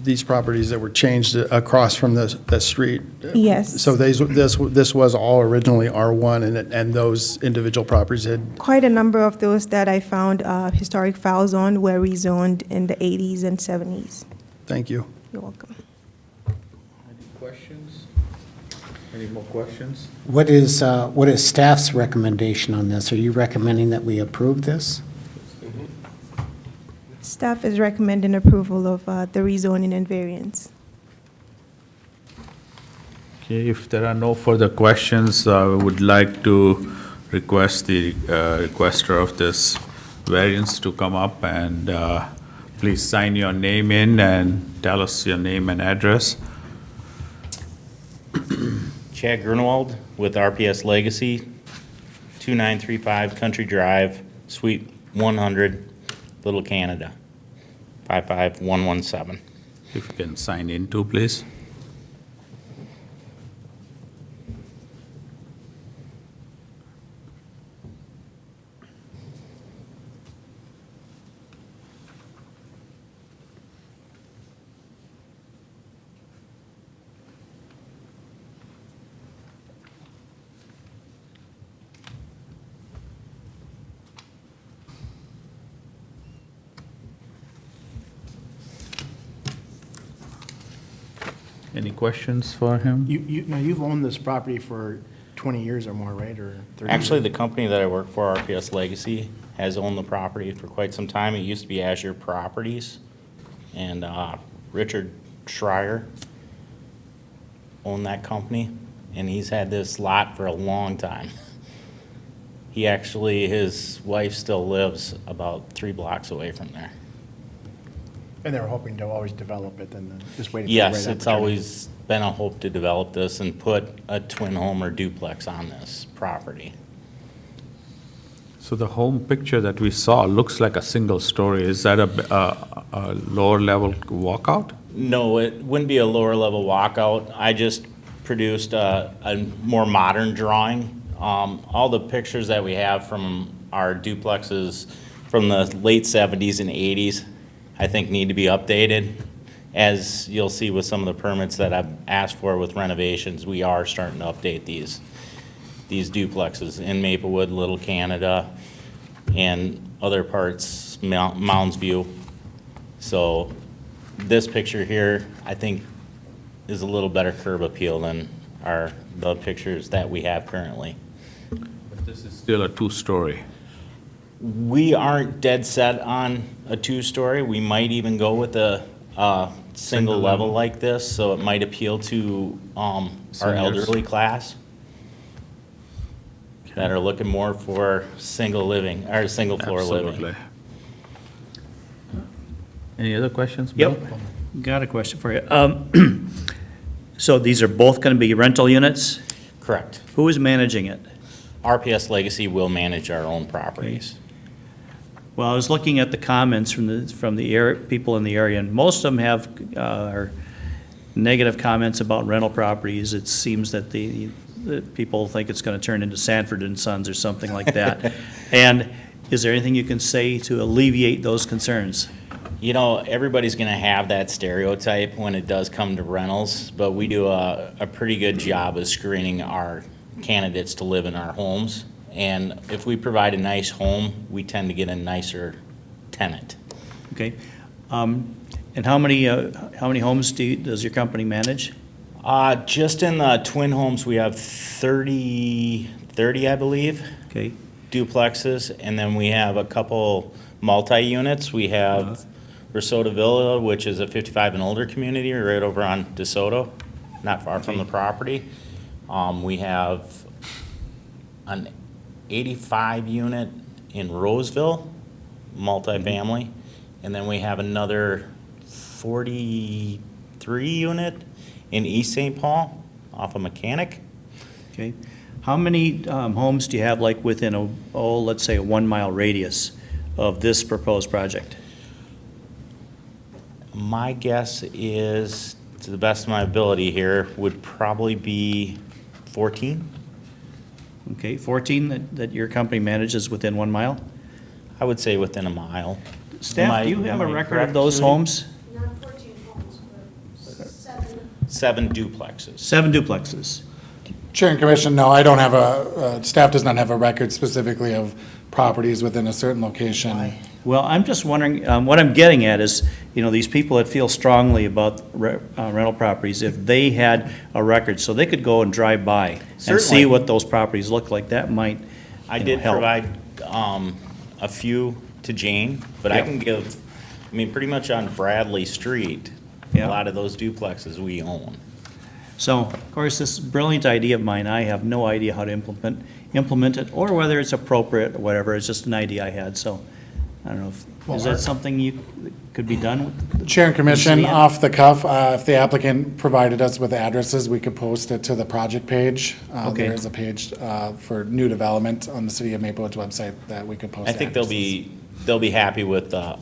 these properties that were changed across from the street. Yes. So this was all originally R1, and those individual properties had, Quite a number of those that I found historic files on were rezoned in the 80s and 70s. thank you. You're welcome. Any questions? Any more questions? What is staff's recommendation on this? Are you recommending that we approve this? Staff is recommending approval of the rezoning and variance. Okay, if there are no further questions, I would like to request the requester of this variance to come up and please sign your name in and tell us your name and address. Chad Grunwald with RPS Legacy, 2935 Country Drive, Suite 100, Little Canada, 55117. If you can sign in too, please. Any questions for him? Now, you've owned this property for 20 years or more, right, or 30 Actually, the years? company that I work for, RPS Legacy, has owned the property for quite some time. It used to be Azure Properties, and Richard Schreier owned that company, and he's had this lot for a long time. He actually, his wife still lives about 3 blocks away from there. And they were hoping to always develop it and then just waiting for the right Yes, it's opportunity. always been a hope to develop this and put a twin home or duplex on this property. So the home picture that we saw looks like a single story. Is that a lower level walkout? No, it wouldn't be a lower level walkout. I just produced a more modern drawing. All the pictures that we have from our duplexes from the late 70s and 80s, I think need to be updated. As you'll see with some of the permits that I've asked for with renovations, we are starting to update these duplexes in Maplewood, Little Canada, and other parts, Mounds View. So this picture here, I think, is a little better curb appeal than the pictures that we have currently. But this is still a two-story. We aren't dead set on a 2-story. We might even go with a single level like this, so it might appeal to our Seniors. elderly class that are looking more for single living, or single floor living. Absolutely. Any other questions, Bill? Yep, got a question for you. So these are both going to be rental units? Correct. Who is managing it? RPS Legacy will manage our own properties. Well, I was looking at the comments from the people in the area, and most of them have, are negative comments about rental properties. It seems that the people think it's gonna turn into Sanford and Sons or something like that. And is there anything you can say to alleviate those concerns? You know, everybody's gonna have that stereotype when it does come to rentals, but we do a pretty good job of screening our candidates to live in our homes. And if we provide a nice home, we tend to get a nicer tenant. Okay. And how many homes does your company manage? Just in the twin homes, we have 30, I believe, Okay. duplexes, and then we have a couple multi-units. We have Risotto Villa, which is a 55 and older community right over on DeSoto, not far from the property. We have an 85 unit in Roseville, multifamily, and then we have another 43 unit in East St. Paul off of Mechanic. Okay. How many homes do you have like within let's say a 1 mile radius of this proposed project? My guess is, to the best of my ability here, would probably be 14. Okay, 14 that your company manages within 1 mile? I would say within a mile. Staff, do you have a am I record correct, of those Judy? homes? Not 14 homes, but 7. 7 duplexes. 7 duplexes. Chair and Commission, no, I don't have staff does not have a record specifically of properties within a certain location. Well, I'm just wondering, what I'm getting at is, these people that feel strongly about rental properties, if they had a record, so they could go and drive by and Certainly. see what those properties look like, that might, I did help. provide a few to Jane, but I Yep. can give, pretty much on Bradley Street, Yeah. a lot of those duplexes we own. So, of course, this brilliant idea of mine, I have no idea how to implement it, or whether it's appropriate, or whatever, it's just an idea I had, so, I don't know, is that something you, could be done with? Chair and Commission, City end? off the cuff, if the applicant provided us with addresses, we could post it to the project page. Okay. There is a page for new development on the City of Maplewood's website that we could post I think they'll addresses. be happy with the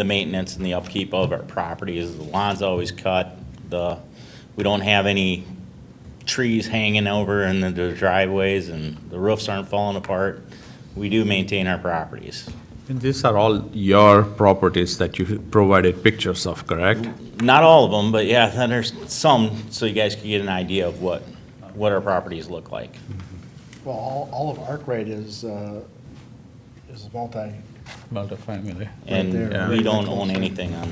maintenance and the upkeep of our properties. The lawn's always cut, we don't have any trees hanging over in the driveways, and the roofs aren't falling apart. We do maintain our properties. And these are all your properties that you provided pictures of, correct? Not all of them, but yeah, then there's some, so you guys can get an idea of what our properties look like. Well, all of Arkwright is multi, Multifamily. And there. we don't own anything on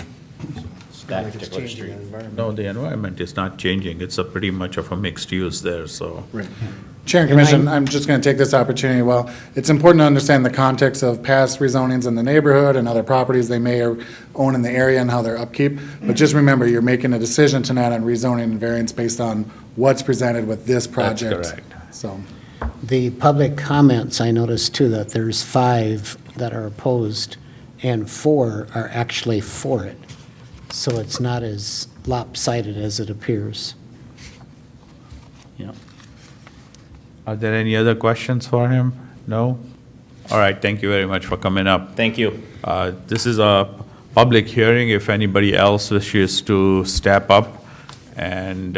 that like it's particular changing street. the environment. No, the environment is not changing. It's a pretty much of a mixed use there, so. Right. Chair and Commission, I'm just going to take this opportunity, well, it's important to understand the context of past rezonings in the neighborhood and other properties they may own in the area and how their upkeep, but just remember, you're making a decision tonight on rezoning and variance based on what's presented with this project. correct. So, The public comments, I noticed too, that there's 5 that are opposed and 4 are actually for it. So it's not as lopsided as it appears. Yeah. Are there any other questions for him? No? All right, thank you very much for coming up. Thank you. This is a public hearing. If anybody else wishes to step up and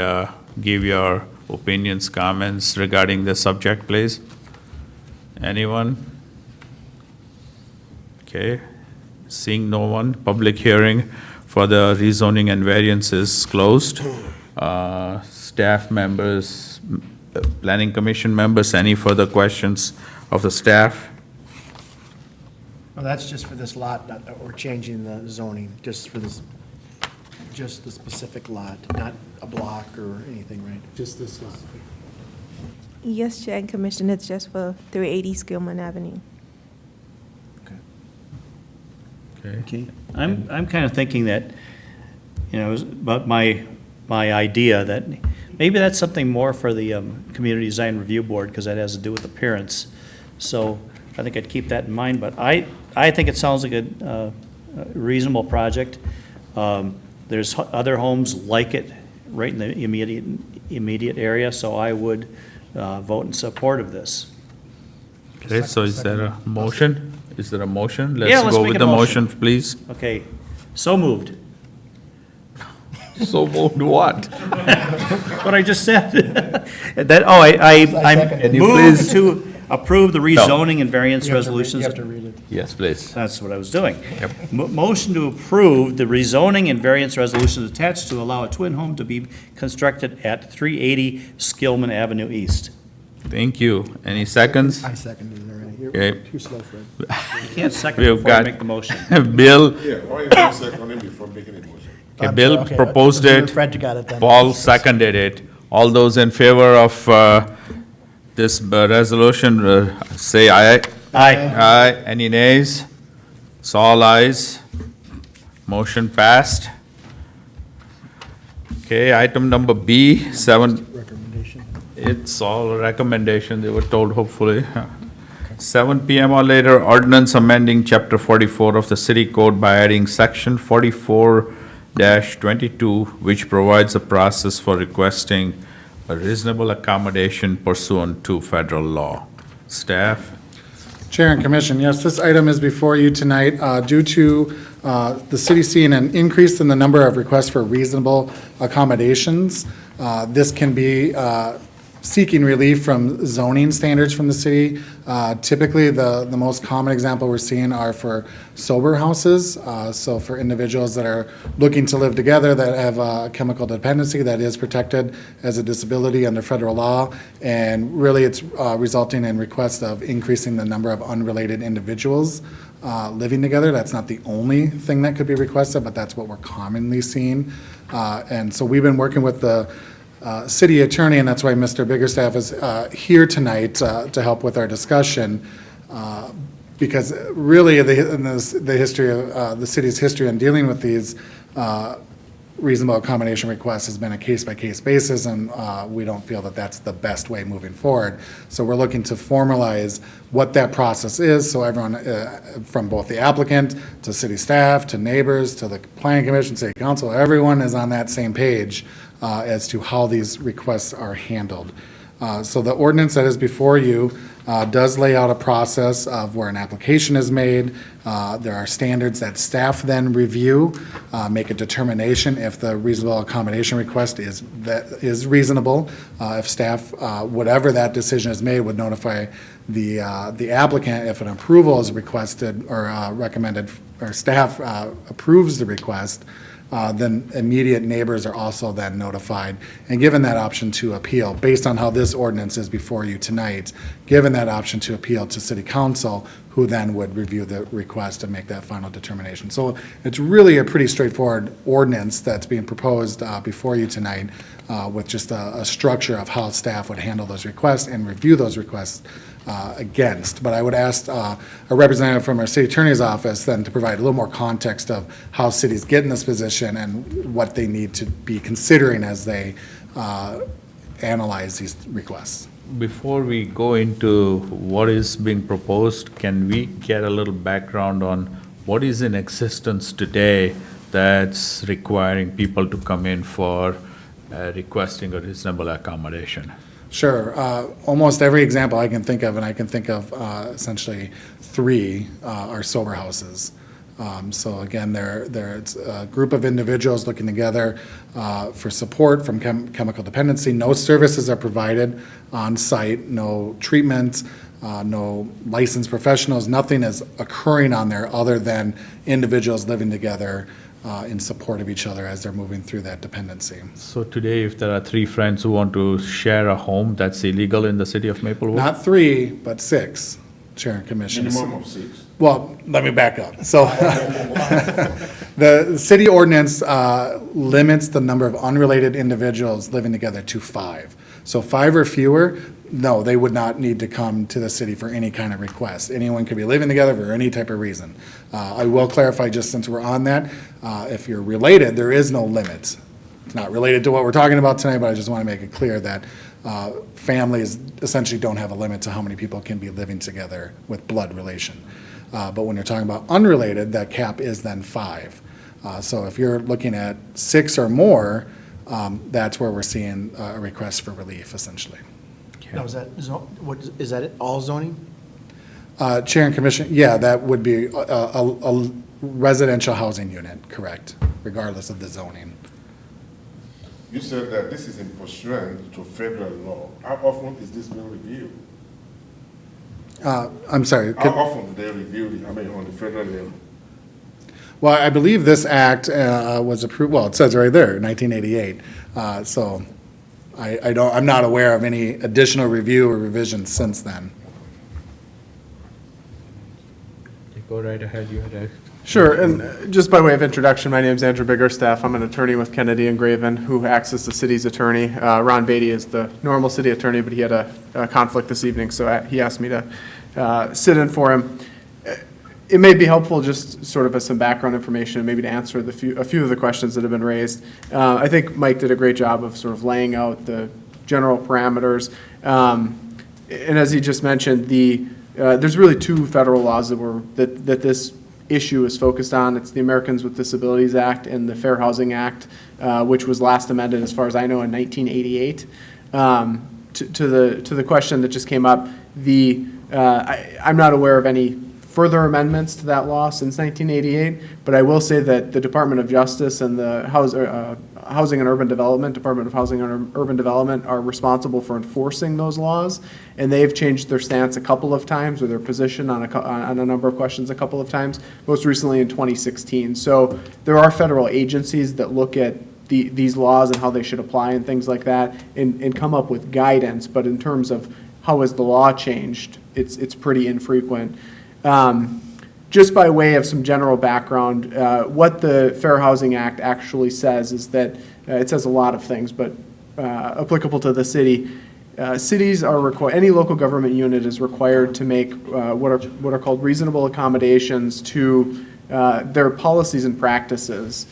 give your opinions, comments regarding the subject, please. Anyone? Okay, seeing no one, public hearing for the rezoning and variance is closed. Staff members, planning commission members, any further questions of the staff? Well, that's just for this lot, not that we're changing the zoning, just for this, just the specific lot, not a block or anything, right? Just this lot. Yes, Chair and Commission, it's just for 380 Skillman Avenue. Okay, I'm kind of thinking that, about my idea that maybe that's something more for the Community Design Review Board, because that has to do with appearance. So I think I'd keep that in mind, but I think it sounds like a reasonable project. There's other homes like it right in the immediate area, so I would vote in support of this. Okay, so is there a motion? Is there a motion? Yeah, let's go make with a the motion. motion, please. Okay, so moved. So moved what? What I just said. That, oh, I Can you moved please- to approve the rezoning and variance You have to read- resolutions. You have to read it. Yes, please. That's what I was doing. Motion to approve the rezoning and variance resolutions attached to allow a twin home to be constructed at 380 Skillman Avenue East. Thank you. Any seconds? I seconded it already. You're Okay. too slow, Fred. You can't second We've before I got make the motion. Bill, Yeah, why you don't second him before making a motion? okay, Bill Okay, proposed it. Fred, you got it then. Paul seconded it. All those in favor of this resolution, say aye. Aye. Aye. Any nays? It's all ayes. Motion passed. Okay, item number B, 7, Recommendation. it's all a recommendation, they were told, hopefully. 7 PM or later, ordinance amending Chapter 44 of the City Code by adding Section 44-22, which provides a process for requesting a reasonable accommodation pursuant to federal law. Staff? Chair and Commission, yes, this item is before you tonight due to the city seeing an increase in the number of requests for reasonable accommodations. This can be seeking relief from zoning standards from the city. Typically, the most common example we're seeing are for sober houses. So for individuals that are looking to live together that have a chemical dependency that is protected as a disability under federal law. And really, it's resulting in requests of increasing the number of unrelated individuals living together. That's not the only thing that could be requested, but that's what we're commonly seeing. And so we've been working with the city attorney, and that's why Mr. Biggerstaff is here tonight to help with our discussion. Because really, the history of the city's history in dealing with these reasonable accommodation requests has been a case-by-case basis, and we don't feel that that's the best way moving forward. So we're looking to formalize what that process is, so everyone, from both the applicant to city staff, to neighbors, to the planning commission, city council, everyone is on that same page as to how these requests are handled. So the ordinance that is before you does lay out a process of where an application is made. There are standards that staff then review, make a determination if the reasonable accommodation request is reasonable. If staff, whatever that decision is made, would notify the applicant if an approval is requested or recommended, or staff approves the request. Then immediate neighbors are also then notified and given that option to appeal. Based on how this ordinance is before you tonight, given that option to appeal to city council, who then would review the request and make that final determination. So it's really a pretty straightforward ordinance that's being proposed before you tonight with just a structure of how staff would handle those requests and review those requests against. But I would ask a representative from our city attorney's office then to provide a little more context of how cities get in this position and what they need to be considering as they analyze these requests. Before we go into what is being proposed, can we get a little background on what is in existence today that's requiring people to come in for requesting a reasonable accommodation? Sure. Almost every example I can think of, and I can think of essentially 3, are sober houses. So again, it's a group of individuals looking together for support from chemical dependency. No services are provided on site, no treatment, no licensed professionals, nothing is occurring on there other than individuals living together in support of each other as they're moving through that dependency. So today, if there are 3 friends who want to share a home, that's illegal in the city of Maplewood? Not 3, but 6, Chair and Commission. Minimum of 6. Well, let me back up. So the city ordinance limits the number of unrelated individuals living together to 5. So 5 or fewer, no, they would not need to come to the city for any kind of request. Anyone could be living together for any type of reason. I will clarify, just since we're on that, if you're related, there is no limit. It's not related to what we're talking about tonight, but I just want to make it clear that families essentially don't have a limit to how many people can be living together with blood relation. But when you're talking about unrelated, that cap is then 5. So if you're looking at 6 or more, that's where we're seeing a request for relief, essentially. Now, is that all zoning? Chair and Commission, yeah, that would be a residential housing unit, correct, regardless of the zoning. You said that this is in pursuant to federal law. How often is this being reviewed? I'm sorry. How often do they review it, on the federal level? Well, I believe this act was approved, well, it says right there, 1988. So I'm not aware of any additional review or revisions since then. Go right ahead, you had a. Sure, and just by way of introduction, my name is Andrew Biggerstaff. I'm an attorney with Kennedy and Graven, who acts as the city's attorney. Ron Beatty is the normal city attorney, but he had a conflict this evening, so he asked me to sit in for him. It may be helpful just sort of as some background information, and maybe to answer a few of the questions that have been raised. I think Mike did a great job of sort of laying out the general parameters. And as he just mentioned, there's really two federal laws that this issue is focused on. It's the Americans with Disabilities Act and the Fair Housing Act, which was last amended, as far as I know, in 1988. To the question that just came up, I'm not aware of any further amendments to that law since 1988, but I will say that the Department of Justice and the Housing and Urban Development, Department of Housing and Urban Development, are responsible for enforcing those laws, and they've changed their stance a couple of times, or their position on a number of questions a couple of times, most recently in 2016. So there are federal agencies that look at these laws and how they should apply and things like that, and come up with guidance, but in terms of how has the law changed, it's pretty infrequent. Just by way of some general background, what the Fair Housing Act actually says is that, it says a lot of things, but applicable to the city, cities are required, any local government unit is required to make what are called reasonable accommodations to their policies and practices.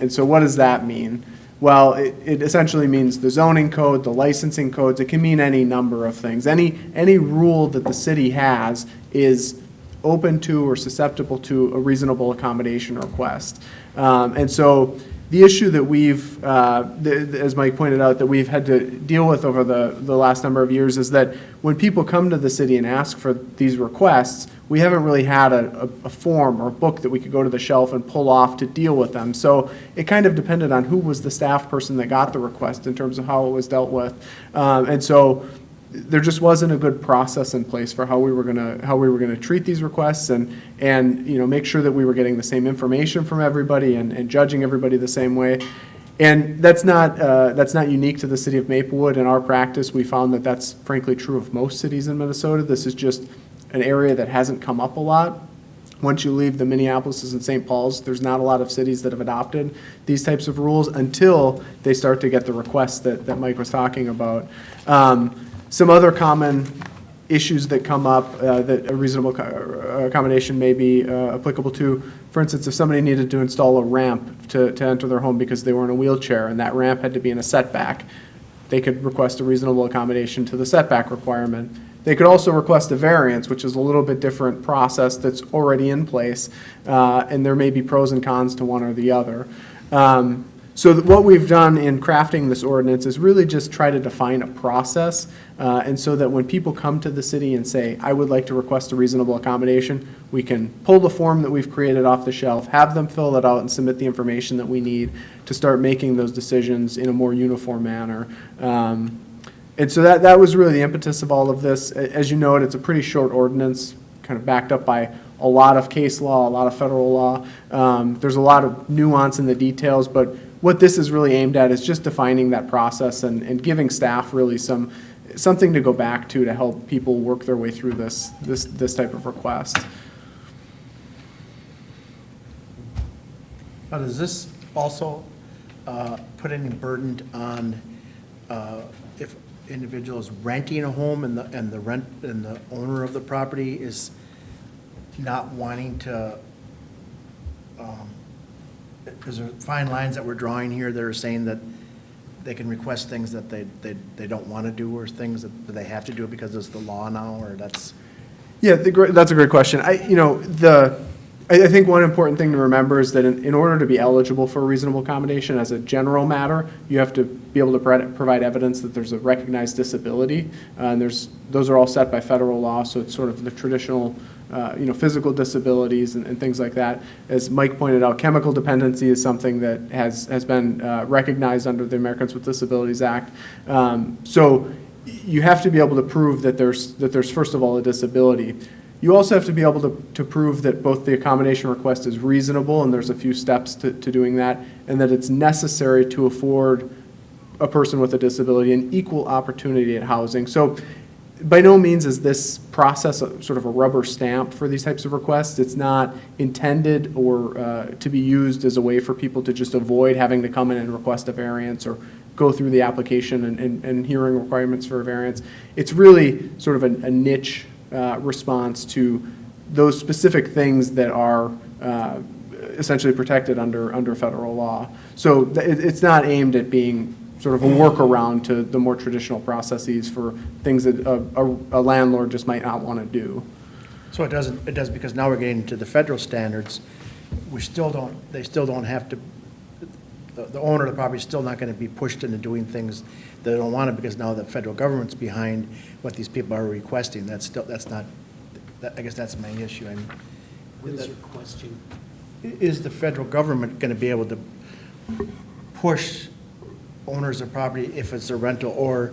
And so what does that mean? Well, it essentially means the zoning code, the licensing codes. It can mean any number of things. Any rule that the city has is open to or susceptible to a reasonable accommodation request. And so the issue that we've, as Mike pointed out, that we've had to deal with over the last number of years is that when people come to the city and ask for these requests, we haven't really had a form or a book that we could go to the shelf and pull off to deal with them. So it kind of depended on who was the staff person that got the request in terms of how it was dealt with. And so there just wasn't a good process in place for how we were gonna treat these requests and make sure that we were getting the same information from everybody and judging everybody the same way. And that's not unique to the city of Maplewood. In our practice, we found that that's frankly true of most cities in Minnesota. This is just an area that hasn't come up a lot. Once you leave the Minneapolis and St. Paul's, there's not a lot of cities that have adopted these types of rules until they start to get the requests that Mike was talking about. Some other common issues that come up that a reasonable accommodation may be applicable to, for instance, if somebody needed to install a ramp to enter their home because they were in a wheelchair and that ramp had to be in a setback, they could request a reasonable accommodation to the setback requirement. They could also request a variance, which is a little bit different process that's already in place, and there may be pros and cons to one or the other. So what we've done in crafting this ordinance is really just try to define a process, and so that when people come to the city and say, I would like to request a reasonable accommodation, we can pull the form that we've created off the shelf, have them fill it out and submit the information that we need to start making those decisions in a more uniform manner. And so that was really the impetus of all of this. As you know, it's a pretty short ordinance, kind of backed up by a lot of case law, a lot of federal law. There's a lot of nuance in the details, but what this is really aimed at is just defining that process and giving staff really something to go back to help people work their way through this type of request. Now, does this also put any burden on if individuals renting a home and the owner of the property is not wanting to? Is there fine lines that we're drawing here that are saying that they can request things that they don't want to do, or things that they have to do because it's the law now, or that's? Yeah, that's a great question. I think one important thing to remember is that in order to be eligible for a reasonable accommodation as a general matter, you have to be able to provide evidence that there's a recognized disability. And those are all set by federal law, so it's sort of the traditional physical disabilities and things like that. As Mike pointed out, chemical dependency is something that has been recognized under the Americans with Disabilities Act. So you have to be able to prove that there's first of all a disability. You also have to be able to prove that both the accommodation request is reasonable, and there's a few steps to doing that, and that it's necessary to afford a person with a disability an equal opportunity at housing. So by no means is this process sort of a rubber stamp for these types of requests. It's not intended or to be used as a way for people to just avoid having to come in and request a variance or go through the application and hearing requirements for a variance. It's really sort of a niche response to those specific things that are essentially protected under federal law. So it's not aimed at being sort of a workaround to the more traditional processes for things that a landlord just might not want to do. So it does, because now we're getting to the federal standards, they still don't have to, the owner of the property is still not going to be pushed into doing things they don't want to, because now the federal government's behind what these people are requesting. I guess that's my issue. I mean, What is your question? is the federal government going to be able to push owners of property, if it's a rental, or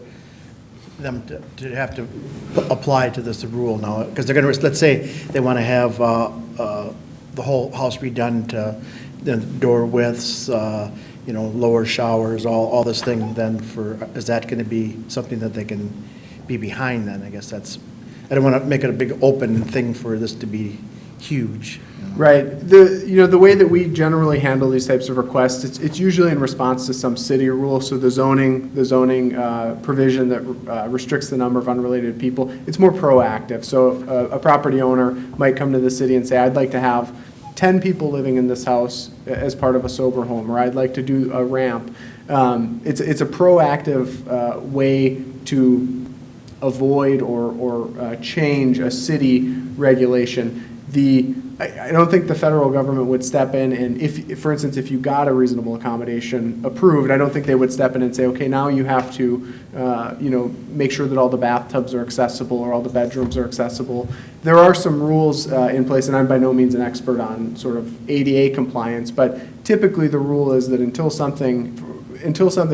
them to have to apply to this rule now? Because they're going to, let's say they want to have the whole house redone to the door widths, lower showers, all this thing, then is that going to be something that they can be behind then? I guess I don't want to make it a big open thing for this to be huge. Right. The way that we generally handle these types of requests, it's usually in response to some city rule. So the zoning provision that restricts the number of unrelated people, it's more proactive. So a property owner might come to the city and say, I'd like to have 10 people living in this house as part of a sober home, or I'd like to do a ramp. It's a proactive way to avoid or change a city regulation. I don't think the federal government would step in, and if, for instance, if you got a reasonable accommodation approved, I don't think they would step in and say, okay, now you have to, make sure that all the bathtubs are accessible or all the bedrooms are accessible. There are some rules in place, and I'm by no means an expert on sort of ADA compliance, but typically the rule is that until something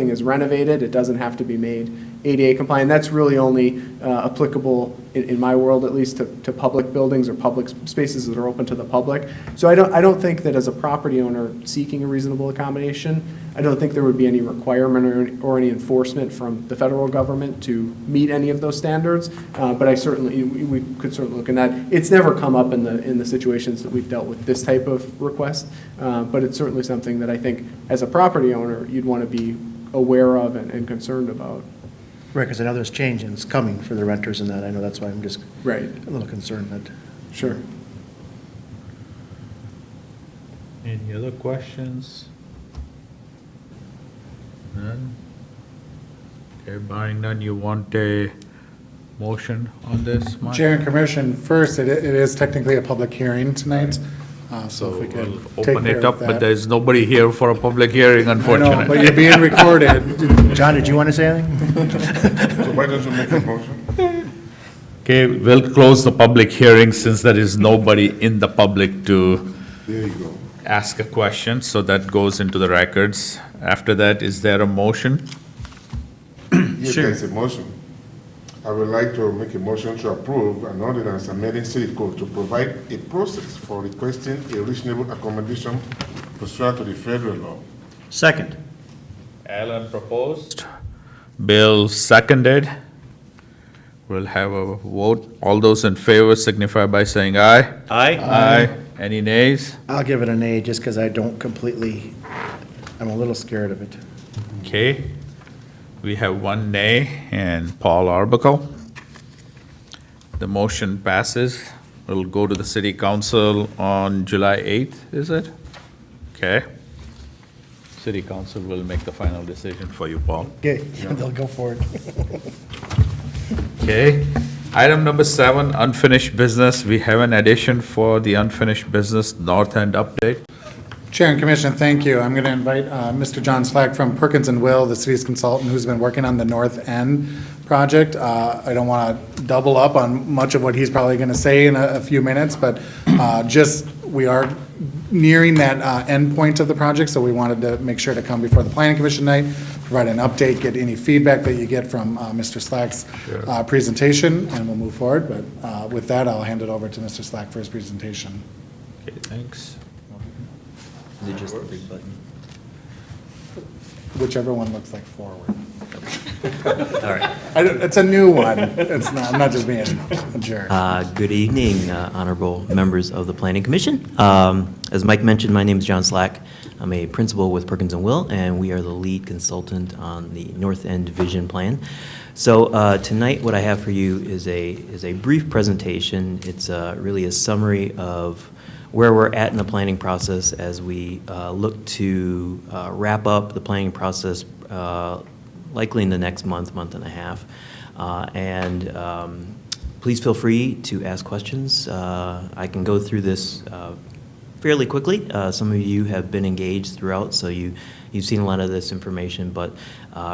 is renovated, it doesn't have to be made ADA compliant. That's really only applicable, in my world at least, to public buildings or public spaces that are open to the public. So I don't think that as a property owner seeking a reasonable accommodation, I don't think there would be any requirement or any enforcement from the federal government to meet any of those standards. But we could certainly look in that. It's never come up in the situations that we've dealt with this type of request, but it's certainly something that I think as a property owner you'd want to be aware of and concerned about. Right, because I know there's change and it's coming for the renters and that. I know that's why I'm just right. a little concerned that. Sure. Any other questions? None? Okay, barring none, you want a motion on this, Mike? Chair and Commission, first, it is technically a public hearing tonight, so if we could We'll take open care it of up, but that. there's nobody here for a public hearing, I know, unfortunately. but you're being recorded. John, did you want to say anything? So why don't you make a motion? Okay, we'll close the public hearing since there is nobody in the public to There you go. ask a question, so that goes into the records. After that, is there a motion? Yes, there's a motion. I would like to make a motion to approve an ordinance amending city code to provide a process for requesting a reasonable accommodation pursuant to the federal law. Second. Alan proposed. Bill seconded. We'll have a vote. All those in favor signify by saying aye. Aye. Aye. Any nays? I'll give it an A just because I'm a little scared of it. Okay. We have one nay and Paul Arbuckle. The motion passes. It'll go to the city council on July 8th, is it? Okay. City council will make the final decision for you, Paul. Okay, they'll go for it. Okay. Item number 7, unfinished business. We have an addition for the unfinished business North End update. Chair and Commission, thank you. I'm going to invite Mr. John Slack from Perkins and Will, the city's consultant who's been working on the North End project. I don't want to double up on much of what he's probably going to say in a few minutes, but we are nearing that end point of the project, so we wanted to make sure to come before the Planning Commission night, provide an update, get any feedback that you get from Mr. Slack's presentation, and we'll move forward. But with that, I'll hand it over to Mr. Slack for his presentation. Okay, thanks. Is it just the big button? Whichever one looks like forward. All right. It's a new one. It's not, I'm not just being a jerk. Good evening, honorable members of the Planning Commission. As Mike mentioned, my name is John Slack. I'm a principal with Perkins and Will, and we are the lead consultant on the North End Vision Plan. So tonight, what I have for you is a brief presentation. It's really a summary of where we're at in the planning process as we look to wrap up the planning process likely in the next month and a half. Please feel free to ask questions. I can go through this fairly quickly. Some of you have been engaged throughout, so you've seen a lot of this information, but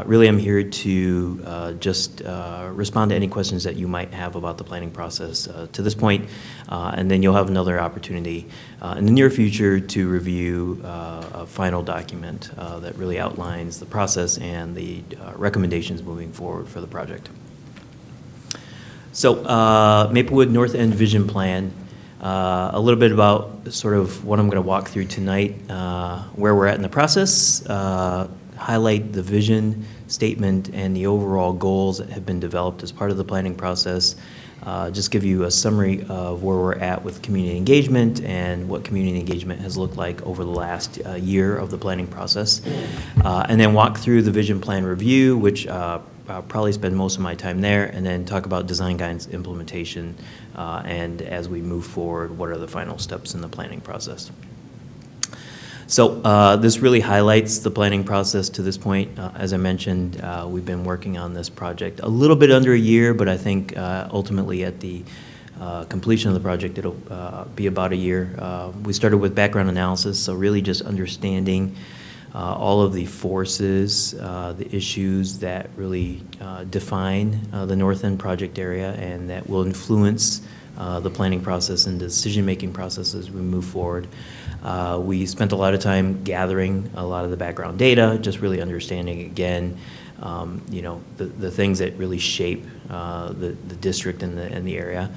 really I'm here to just respond to any questions that you might have about the planning process to this point, and then you'll have another opportunity in the near future to review a final document that really outlines the process and the recommendations moving forward for the project. So Maplewood North End Vision Plan. A little bit about sort of what I'm going to walk through tonight, where we're at in the process, highlight the vision statement and the overall goals that have been developed as part of the planning process, just give you a summary of where we're at with community engagement and what community engagement has looked like over the last year of the planning process, and then walk through the vision plan review, which I'll probably spend most of my time there, and then talk about design guidance implementation, and as we move forward, what are the final steps in the planning process. So this really highlights the planning process to this point. As I mentioned, we've been working on this project a little bit under a year, but I think ultimately at the completion of the project, it'll be about a year. We started with background analysis, so really just understanding all of the forces, the issues that really define the North End project area and that will influence the planning process and decision-making process as we move forward. We spent a lot of time gathering a lot of the background data, just really understanding again, you know, the things that really shape the district and the area.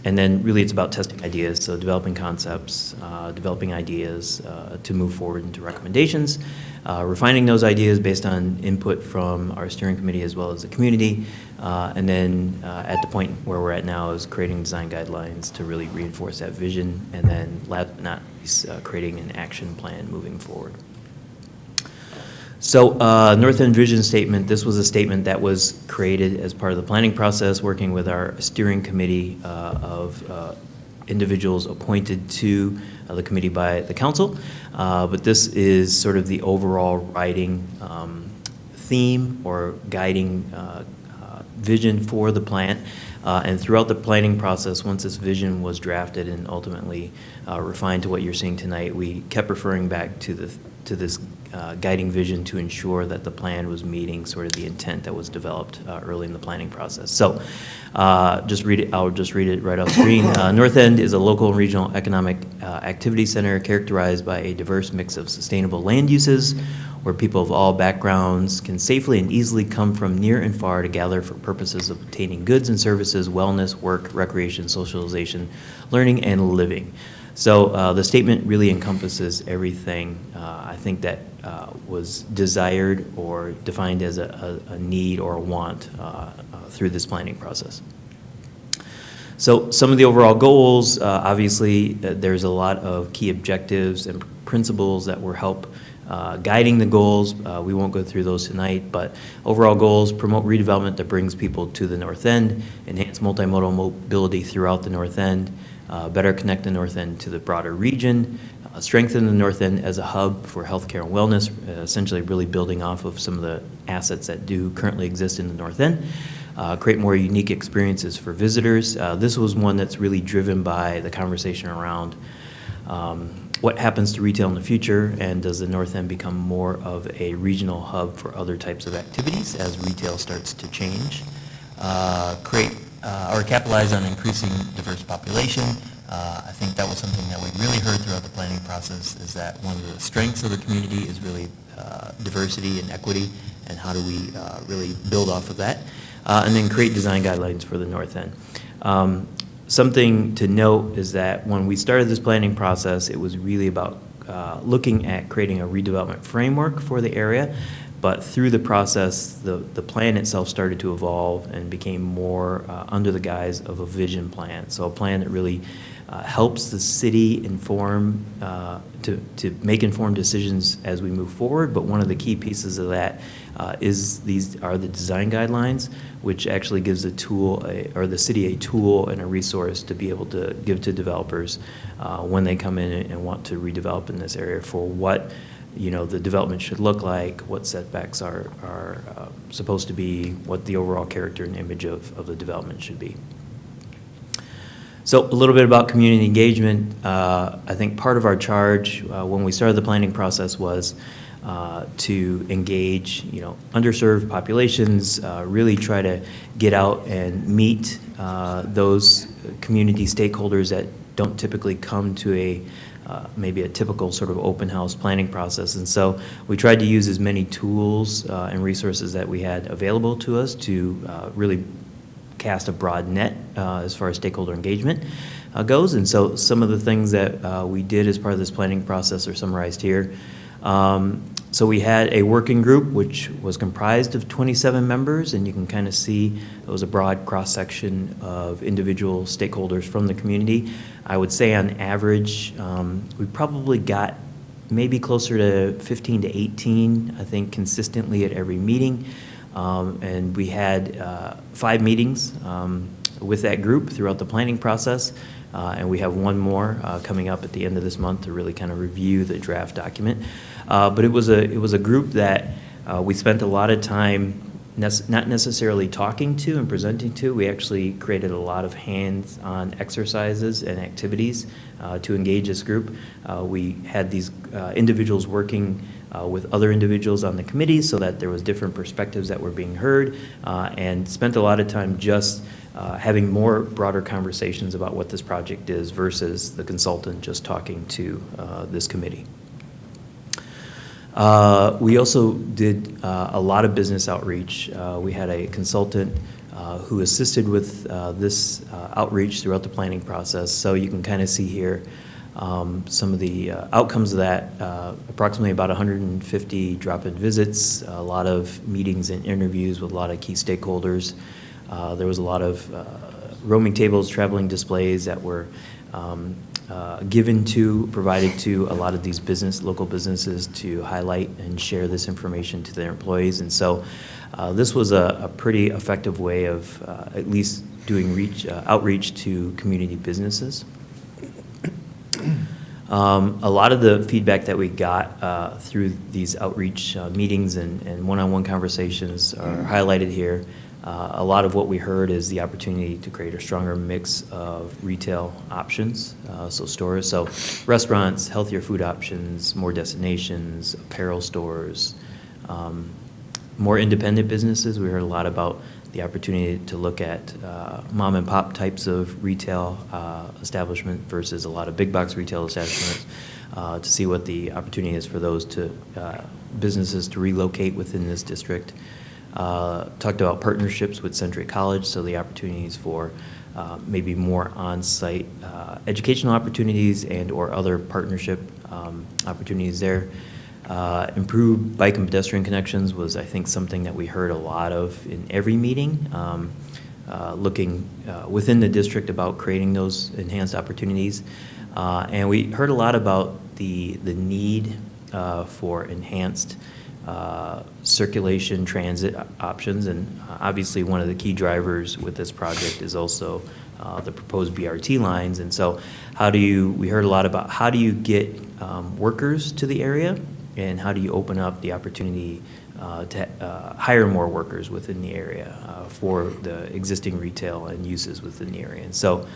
And then really it's about testing ideas, so developing concepts, developing ideas to move forward into recommendations, refining those ideas based on input from our steering committee as well as the community, and then at the point where we're at now is creating design guidelines to really reinforce that vision, and then last but not least, creating an action plan moving forward. So North End Vision Statement, this was a statement that was created as part of the planning process, working with our steering committee of individuals appointed to the committee by the council. But this is sort of the overall writing theme or guiding vision for the plan. And throughout the planning process, once this vision was drafted and ultimately refined to what you're seeing tonight, we kept referring back to this guiding vision to ensure that the plan was meeting sort of the intent that was developed early in the planning process. So just read it. I'll just read it right off screen. North End is a local and regional economic activity center characterized by a diverse mix of sustainable land uses where people of all backgrounds can safely and easily come from near and far to gather for purposes of obtaining goods and services, wellness, work, recreation, socialization, learning, and living. So the statement really encompasses everything I think that was desired or defined as a need or a want through this planning process. So some of the overall goals, obviously there's a lot of key objectives and principles that will help guiding the goals. We won't go through those tonight, but overall goals: promote redevelopment that brings people to the North End, enhance multimodal mobility throughout the North End, better connect the North End to the broader region, strengthen the North End as a hub for healthcare and wellness, essentially really building off of some of the assets that do currently exist in the North End, create more unique experiences for visitors. This was one that's really driven by the conversation around what happens to retail in the future, and does the North End become more of a regional hub for other types of activities as retail starts to change? Create or capitalize on increasing diverse population. I think that was something that we really heard throughout the planning process, is that one of the strengths of the community is really diversity and equity, and how do we really build off of that? And then create design guidelines for the North End. Something to note is that when we started this planning process, it was really about looking at creating a redevelopment framework for the area. But through the process, the plan itself started to evolve and became more under the guise of a vision plan. So a plan that really helps the city inform, to make informed decisions as we move forward. But one of the key pieces of that is these are the design guidelines, which actually gives the tool, or the city, a tool and a resource to be able to give to developers when they come in and want to redevelop in this area for what the development should look like, what setbacks are supposed to be, what the overall character and image of the development should be. So a little bit about community engagement. I think part of our charge when we started the planning process was to engage, underserved populations, really try to get out and meet those community stakeholders that don't typically come to maybe a typical sort of open house planning process. And so we tried to use as many tools and resources that we had available to us to really cast a broad net as far as stakeholder engagement goes. And so some of the things that we did as part of this planning process are summarized here. So we had a working group which was comprised of 27 members, and you can kind of see it was a broad cross-section of individual stakeholders from the community. I would say on average, we probably got maybe closer to 15 to 18, I think, consistently at every meeting. And we had 5 meetings with that group throughout the planning process. And we have one more coming up at the end of this month to really kind of review the draft document. But it was a group that we spent a lot of time not necessarily talking to and presenting to. We actually created a lot of hands-on exercises and activities to engage this group. We had these individuals working with other individuals on the committee so that there was different perspectives that were being heard, and spent a lot of time just having more broader conversations about what this project is versus the consultant just talking to this committee. We also did a lot of business outreach. We had a consultant who assisted with this outreach throughout the planning process. So you can kind of see here some of the outcomes of that. Approximately about 150 drop-in visits, a lot of meetings and interviews with a lot of key stakeholders. There was a lot of roaming tables, traveling displays that were provided to a lot of these local businesses to highlight and share this information to their employees. And so this was a pretty effective way of at least doing outreach to community businesses. A lot of the feedback that we got through these outreach meetings and one-on-one conversations are highlighted here. A lot of what we heard is the opportunity to create a stronger mix of retail options, so stores, so restaurants, healthier food options, more destinations, apparel stores, more independent businesses. We heard a lot about the opportunity to look at mom and pop types of retail establishment versus a lot of big box retail establishments, to see what the opportunity is for those businesses to relocate within this district. Talked about partnerships with Century College, so the opportunities for maybe more on-site educational opportunities and or other partnership opportunities there. Improved bike and pedestrian connections was, I think, something that we heard a lot of in every meeting, looking within the district about creating those enhanced opportunities. And we heard a lot about the need for enhanced circulation transit options, and obviously one of the key drivers with this project is also the proposed BRT lines. And so we heard a lot about how do you get workers to the area, and how do you open up the opportunity to hire more workers within the area for the existing retail and uses within the area. And so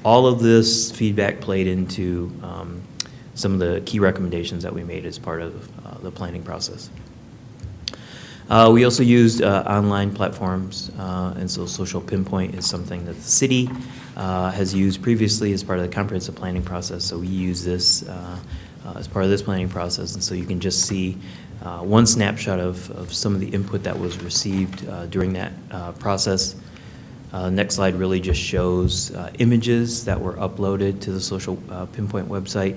all of this feedback played into some of the key recommendations that we made as part of the planning process. We also used online platforms, and so Social Pinpoint is something that the city has used previously as part of the comprehensive planning process, so we use this as part of this planning process, and so you can just see one snapshot of some of the input that was received during that process. Next slide really just shows images that were uploaded to the Social Pinpoint website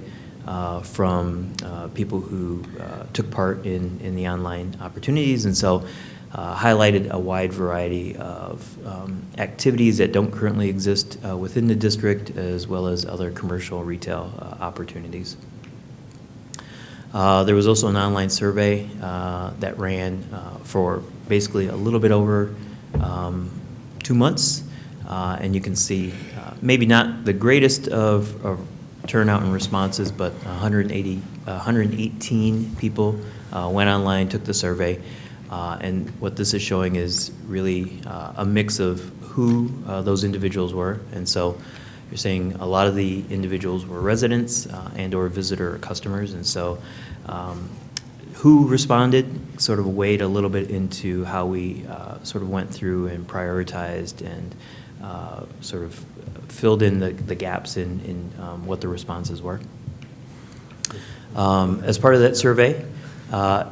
from people who took part in the online opportunities, and so highlighted a wide variety of activities that don't currently exist within the district, as well as other commercial retail opportunities. There was also an online survey that ran for basically a little bit over 2 months, and you can see maybe not the greatest of turnout and responses, but 118 people went online, took the survey, and what this is showing is really a mix of who those individuals were, and so you're seeing a lot of the individuals were residents and or visitor or customers, and so who responded sort of weighed a little bit into how we sort of went through and prioritized and sort of filled in the gaps in what the responses were. As part of that survey,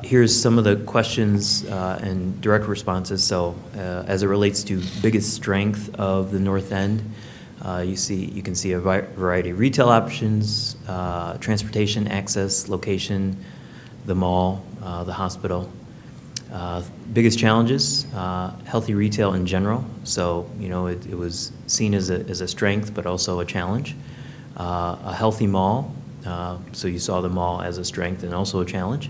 here's some of the questions and direct responses. So as it relates to biggest strength of the North End, you can see a variety of retail options, transportation, access, location, the mall, the hospital. Biggest challenges, healthy retail in general. So, it was seen as a strength, but also a challenge. A healthy mall, so you saw the mall as a strength and also a challenge.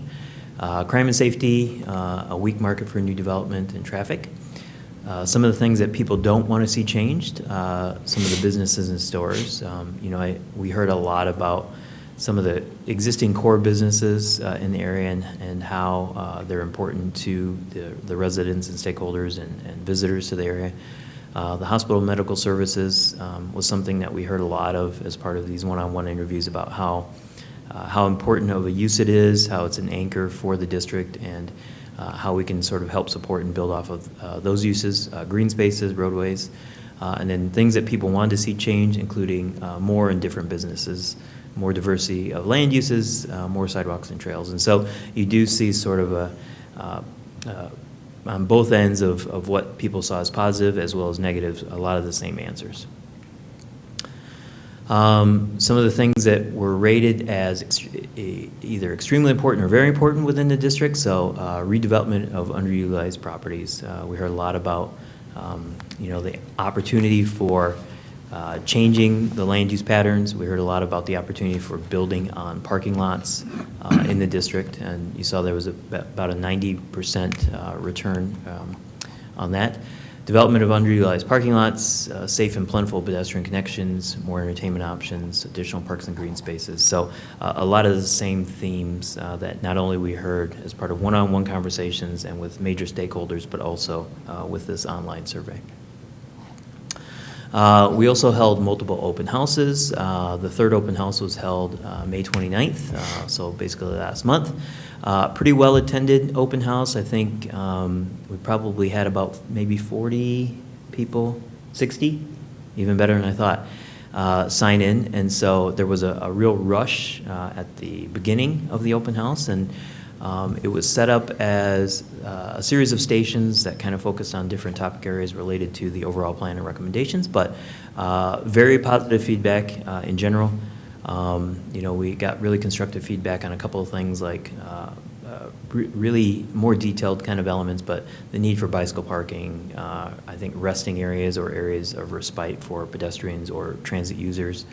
Crime and safety, a weak market for new development and traffic. Some of the things that people don't want to see changed, some of the businesses and stores. We heard a lot about some of the existing core businesses in the area and how they're important to the residents and stakeholders and visitors to the area. The hospital medical services was something that we heard a lot of as part of these one-on-one interviews about how important of a use it is, how it's an anchor for the district, and how we can sort of help support and build off of those uses, green spaces, roadways, and then things that people wanted to see change, including more and different businesses, more diversity of land uses, more sidewalks and trails. And so you do see sort of on both ends of what people saw as positive as well as negative, a lot of the same answers. Some of the things that were rated as either extremely important or very important within the district, so redevelopment of underutilized properties. We heard a lot about the opportunity for changing the land use patterns. We heard a lot about the opportunity for building on parking lots in the district, and you saw there was about a 90% return on that. Development of underutilized parking lots, safe and plentiful pedestrian connections, more entertainment options, additional parks and green spaces. So a lot of the same themes that not only we heard as part of one-on-one conversations and with major stakeholders, but also with this online survey. We also held multiple open houses. The third open house was held May 29th, so basically last month. Pretty well attended open house. I think we probably had about maybe 40 people, 60, even better than I thought, sign in. And so there was a real rush at the beginning of the open house, and it was set up as a series of stations that kind of focused on different topic areas related to the overall plan and recommendations, but very positive feedback in general. We got really constructive feedback on a couple of things like really more detailed kind of elements, but the need for bicycle parking, I think resting areas or areas of respite for pedestrians or transit users,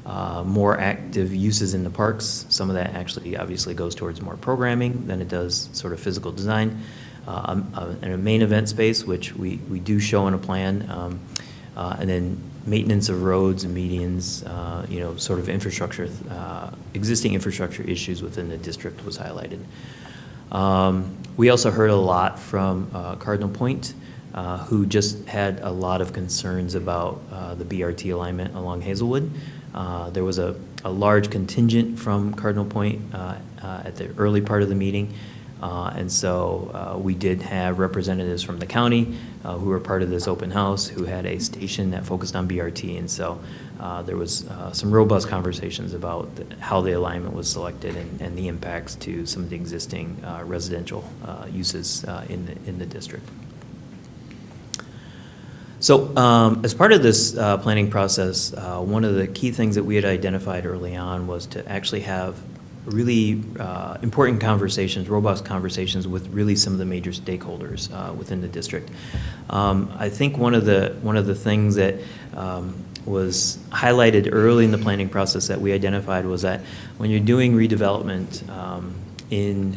more active uses in the parks. Some of that actually obviously goes towards more programming than it does sort of physical design. And a main event space, which we do show in a plan, and then maintenance of roads and medians, sort of infrastructure, existing infrastructure issues within the district was highlighted. We also heard a lot from Cardinal Point who just had a lot of concerns about the BRT alignment along Hazelwood. There was a large contingent from Cardinal Point at the early part of the meeting. And so we did have representatives from the county who were part of this open house, who had a station that focused on BRT. And so there was some robust conversations about how the alignment was selected and the impacts to some of the existing residential uses in the district. So as part of this planning process, one of the key things that we had identified early on was to actually have really important conversations, robust conversations with really some of the major stakeholders within the district. I think one of the things that was highlighted early in the planning process that we identified was that when you're doing redevelopment in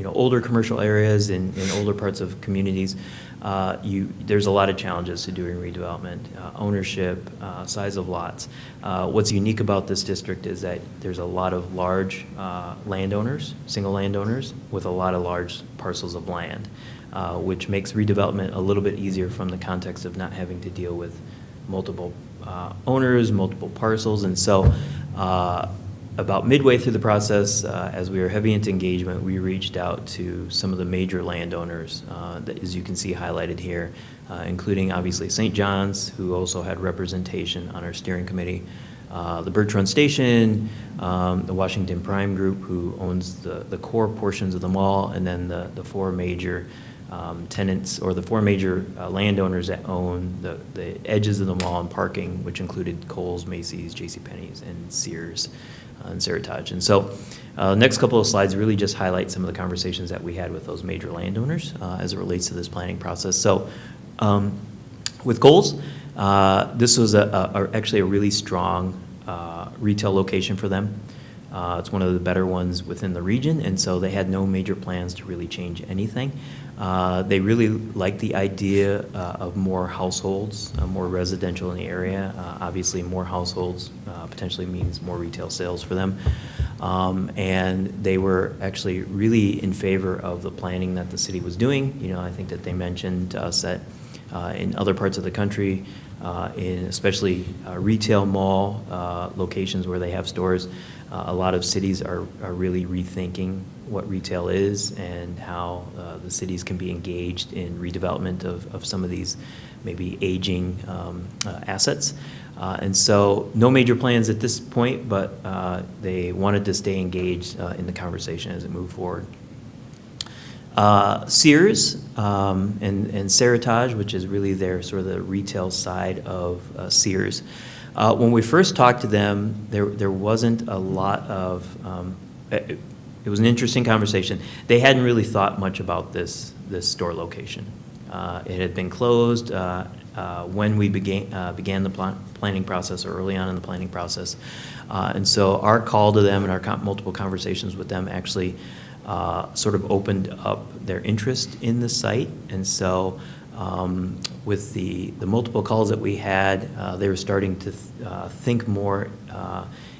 older commercial areas in older parts of communities, there's a lot of challenges to doing redevelopment, ownership, size of lots. What's unique about this district is that there's a lot of large landowners, single landowners, with a lot of large parcels of land, which makes redevelopment a little bit easier from the context of not having to deal with multiple owners, multiple parcels. And so about midway through the process, as we were heavy into engagement, we reached out to some of the major landowners, that, as you can see highlighted here, including obviously St. John's, who also had representation on our steering committee, the Birch Run Station, the Washington Prime Group, who owns the core portions of the mall, and then the four major tenants, or the four major landowners that own the edges of the mall and parking, which included Kohl's, Macy's, JCPenney's, and Sears and Seritage. And so the next couple of slides really just highlight some of the conversations that we had with those major landowners as it relates to this planning process. So with Kohl's, this was actually a really strong retail location for them. It's one of the better ones within the region, and so they had no major plans to really change anything. They really liked the idea of more households, more residential in the area. Obviously, more households potentially means more retail sales for them. And they were actually really in favor of the planning that the city was doing. I think that they mentioned to us that in other parts of the country, in especially retail mall locations where they have stores, a lot of cities are really rethinking what retail is and how the cities can be engaged in redevelopment of some of these maybe aging assets. And so no major plans at this point, but they wanted to stay engaged in the conversation as it moved forward. Sears and Seritage, which is really their sort of the retail side of Sears. When we first talked to them, there wasn't a lot of, it was an interesting conversation. They hadn't really thought much about this store location. It had been closed when we began the planning process, or early on in the planning process. And so our call to them and our multiple conversations with them actually sort of opened up their interest in the site. And so with the multiple calls that we had, they were starting to think more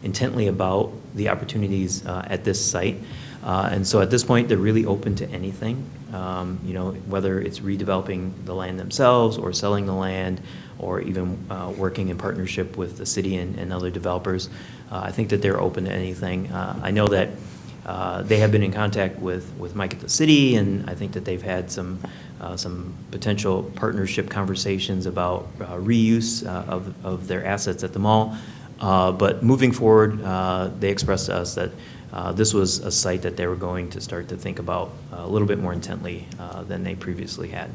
intently about the opportunities at this site. And so at this point, they're really open to anything, whether it's redeveloping the land themselves or selling the land, or even working in partnership with the city and other developers. I think that they're open to anything. I know that they have been in contact with Mike at the city, and I think that they've had some potential partnership conversations about reuse of their assets at the mall. But moving forward, they expressed to us that this was a site that they were going to start to think about a little bit more intently than they previously had.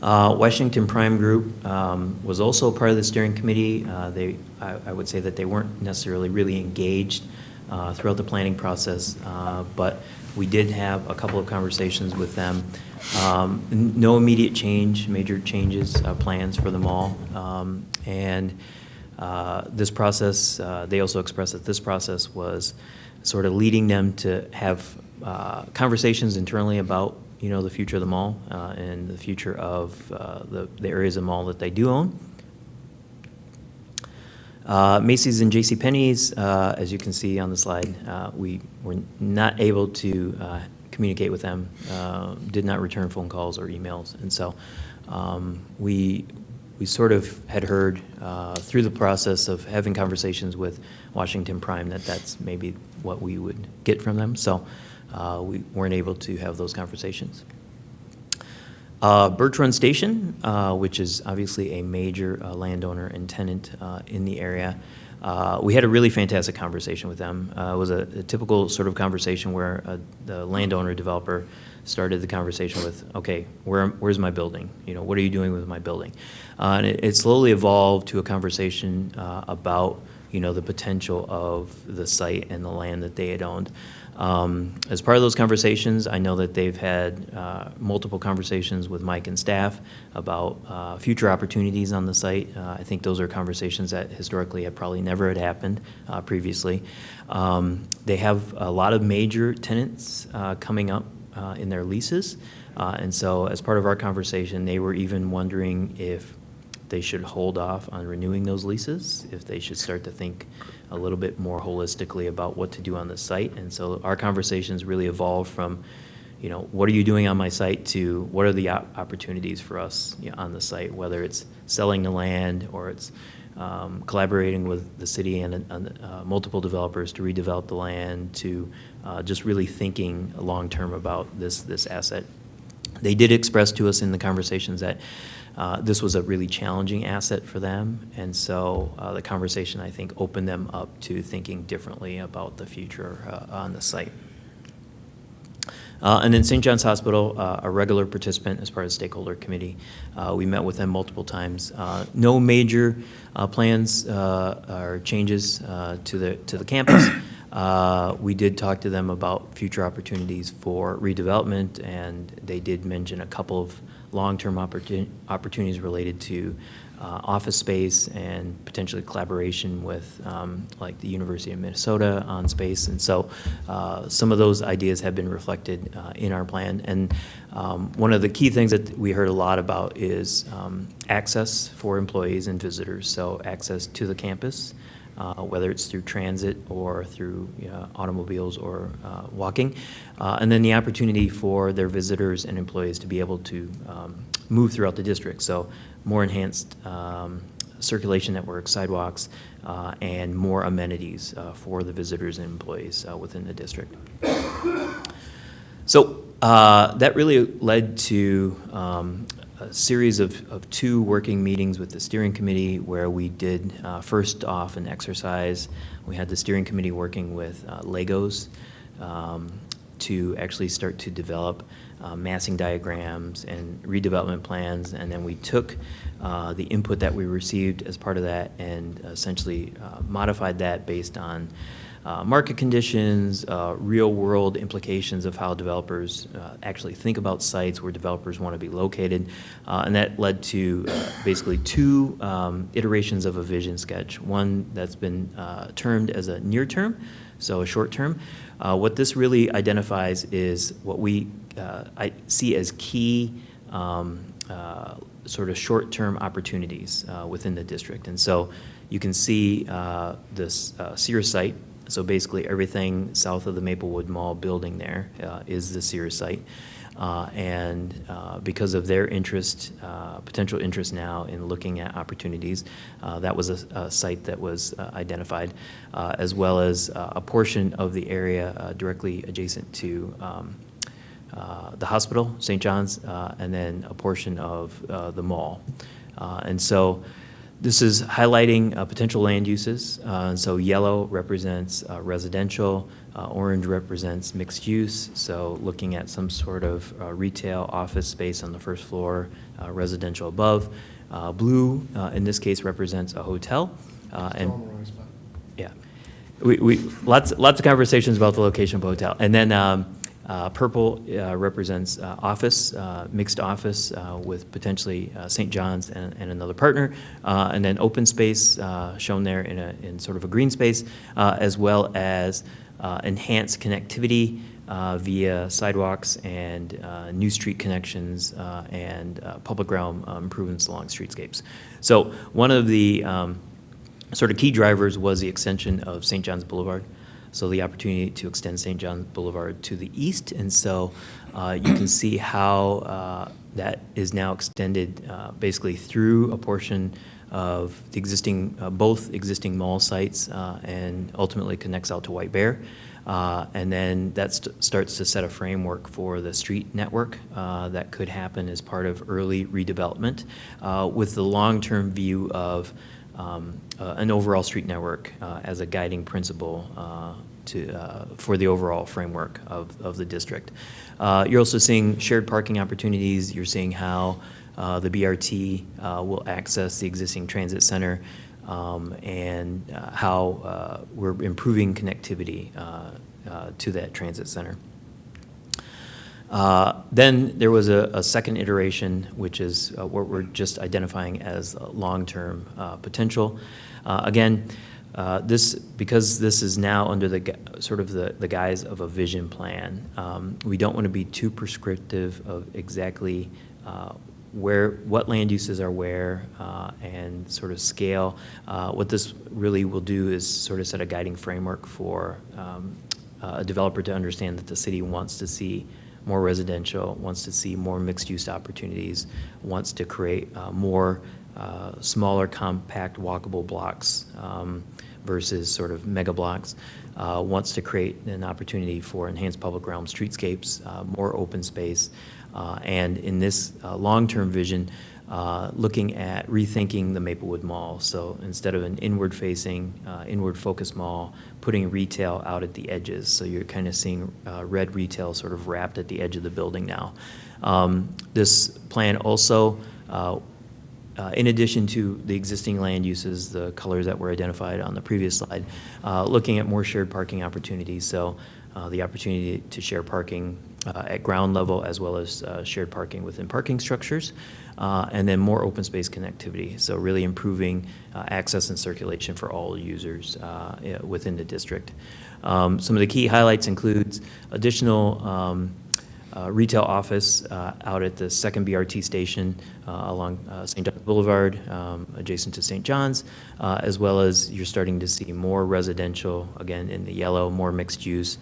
Washington Prime Group was also part of the steering committee. I would say that they weren't necessarily really engaged throughout the planning process, but we did have a couple of conversations with them. No immediate major changes, plans for the mall. And this process, they also expressed that this process was sort of leading them to have conversations internally about the future of the mall and the future of the areas of the mall that they do own. Macy's and JCPenney's, as you can see on the slide, we were not able to communicate with them, did not return phone calls or emails. And so we sort of had heard through the process of having conversations with Washington Prime that that's maybe what we would get from them. So we weren't able to have those conversations. Birch Run Station, which is obviously a major landowner and tenant in the area, we had a really fantastic conversation with them. It was a typical sort of conversation where the landowner developer started the conversation with, okay, where's my building? You know, what are you doing with my building? And it slowly evolved to a conversation about, you know, the potential of the site and the land that they had owned. As part of those conversations, I know that they've had multiple conversations with Mike and staff about future opportunities on the site. I think those are conversations that historically have probably never had happened previously. They have a lot of major tenants coming up in their leases. And so as part of our conversation, they were even wondering if they should hold off on renewing those leases, if they should start to think a little bit more holistically about what to do on the site. And so our conversations really evolved from, you know, what are you doing on my site to what are the opportunities for us, you know, on the site, whether it's selling the land or it's collaborating with the city and multiple developers to redevelop the land, to just really thinking long-term about this asset. They did express to us in the conversations that this was a really challenging asset for them, and so the conversation, I think, opened them up to thinking differently about the future on the site. And then St. John's Hospital, a regular participant as part of the stakeholder committee. We met with them multiple times. No major plans or changes to the campus. We did talk to them about future opportunities for redevelopment, and they did mention a couple of long-term opportunities related to office space and potentially collaboration with like the University of Minnesota on space. And so some of those ideas have been reflected in our plan. And one of the key things that we heard a lot about is access for employees and visitors. So access to the campus, whether it's through transit or through automobiles or walking. And then the opportunity for their visitors and employees to be able to move throughout the district. So more enhanced circulation network, sidewalks, and more amenities for the visitors and employees within the district. So that really led to a series of 2 working meetings with the steering committee where we did first off an exercise. We had the steering committee working with Legos to actually start to develop massing diagrams and redevelopment plans, and then we took the input that we received as part of that and essentially modified that based on market conditions, real-world implications of how developers actually think about sites where developers want to be located, and that led to basically 2 iterations of a vision sketch. One that's been termed as a near term, so a short term. What this really identifies is what I see as key sort of short-term opportunities within the district. And so you can see this Sears site. So basically everything south of the Maplewood Mall building there is the Sears site. And because of their interest, potential interest now in looking at opportunities, that was a site that was identified, as well as a portion of the area directly adjacent to the hospital, St. John's, and then a portion of the mall. And so this is highlighting potential land uses. So yellow represents residential, orange represents mixed use, so looking at some sort of retail office space on the first floor, residential above. Blue, in this case, represents a hotel. And yeah, we lots of conversations about the location of a hotel. And then purple represents office, mixed office with potentially St. John's and another partner, and then open space shown there in sort of a green space, as well as enhanced connectivity via sidewalks and new street connections and public realm improvements along streetscapes. So one of the sort of key drivers was the extension of St. John's Boulevard. so the opportunity to extend St. John's Boulevard to the east. And so you can see how that is now extended basically through a portion of the existing, both existing mall sites and ultimately connects out to White Bear. And then that starts to set a framework for the street network that could happen as part of early redevelopment with the long-term view of an overall street network as a guiding principle for the overall framework of the district. You're also seeing shared parking opportunities. You're seeing how the BRT will access the existing transit center and how we're improving connectivity to that transit center. Then there was a second iteration, which is what we're just identifying as long-term potential. Again, because this is now under the sort of the guise of a vision plan, we don't want to be too prescriptive of exactly what land uses are where and sort of scale. What this really will do is sort of set a guiding framework for a developer to understand that the city wants to see more residential, wants to see more mixed-use opportunities, wants to create more smaller, compact, walkable blocks versus sort of mega blocks, wants to create an opportunity for enhanced public realm streetscapes, more open space, and in this long-term vision, looking at rethinking the Maplewood Mall. So instead of an inward-facing, inward-focused mall, putting retail out at the edges. So you're kind of seeing red retail sort of wrapped at the edge of the building now. This plan also, in addition to the existing land uses, the colors that were identified on the previous slide, looking at more shared parking opportunities. So the opportunity to share parking at ground level as well as shared parking within parking structures, and then more open space connectivity. So really improving access and circulation for all users within the district. Some of the key highlights includes additional retail office out at the second BRT station along St. John's Boulevard, adjacent to St. John's, as well as you're starting to see more residential, again in the yellow, more mixed use,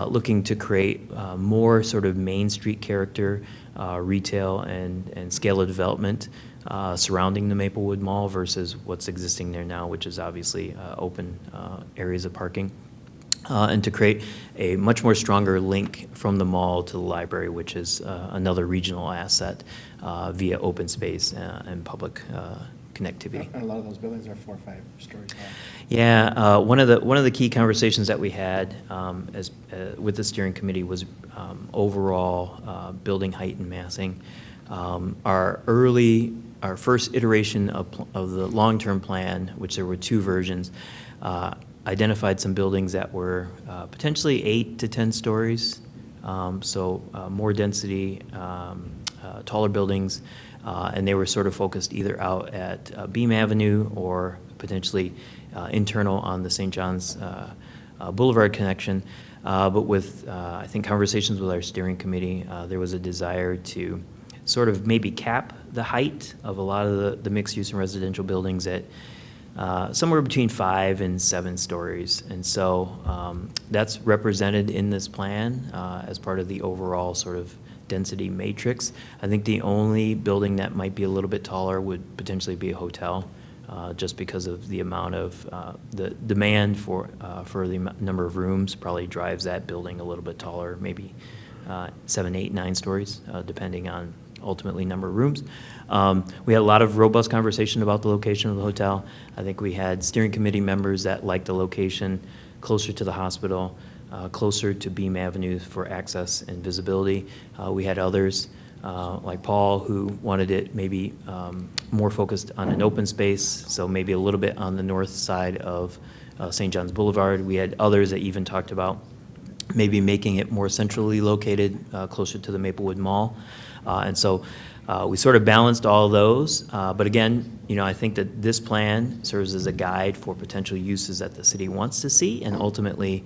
looking to create more sort of Main Street character, retail and scale of development surrounding the Maplewood Mall versus what's existing there now, which is obviously open areas of parking. And to create a much more stronger link from the mall to the library, which is another regional asset via open space and public connectivity. And a lot of those buildings are 4 or 5 stories high. Yeah, one of the key conversations that we had with the steering committee was overall building height and massing. Our first iteration of the long-term plan, which there were 2 versions, identified some buildings that were potentially 8 to 10 stories, so more density, taller buildings, and they were sort of focused either out at Beam Avenue or potentially internal on the St. John's Boulevard connection. But with, I think, conversations with our steering committee, there was a desire to sort of maybe cap the height of a lot of the mixed-use and residential buildings at somewhere between 5 and 7 stories. And so that's represented in this plan as part of the overall sort of density matrix. I think the only building that might be a little bit taller would potentially be a hotel, just because of the amount of the demand for the number of rooms probably drives that building a little bit taller, maybe 7, 8, 9 stories, depending on ultimately number of rooms. We had a lot of robust conversation about the location of the hotel. I think we had steering committee members that liked the location closer to the hospital, closer to Beam Avenue for access and visibility. We had others like Paul who wanted it maybe more focused on an open space, so maybe a little bit on the north side of St. John's Boulevard. We had others that even talked about maybe making it more centrally located, closer to the Maplewood Mall. And so we sort of balanced all of those. But again, I think that this plan serves as a guide for potential uses that the city wants to see, and ultimately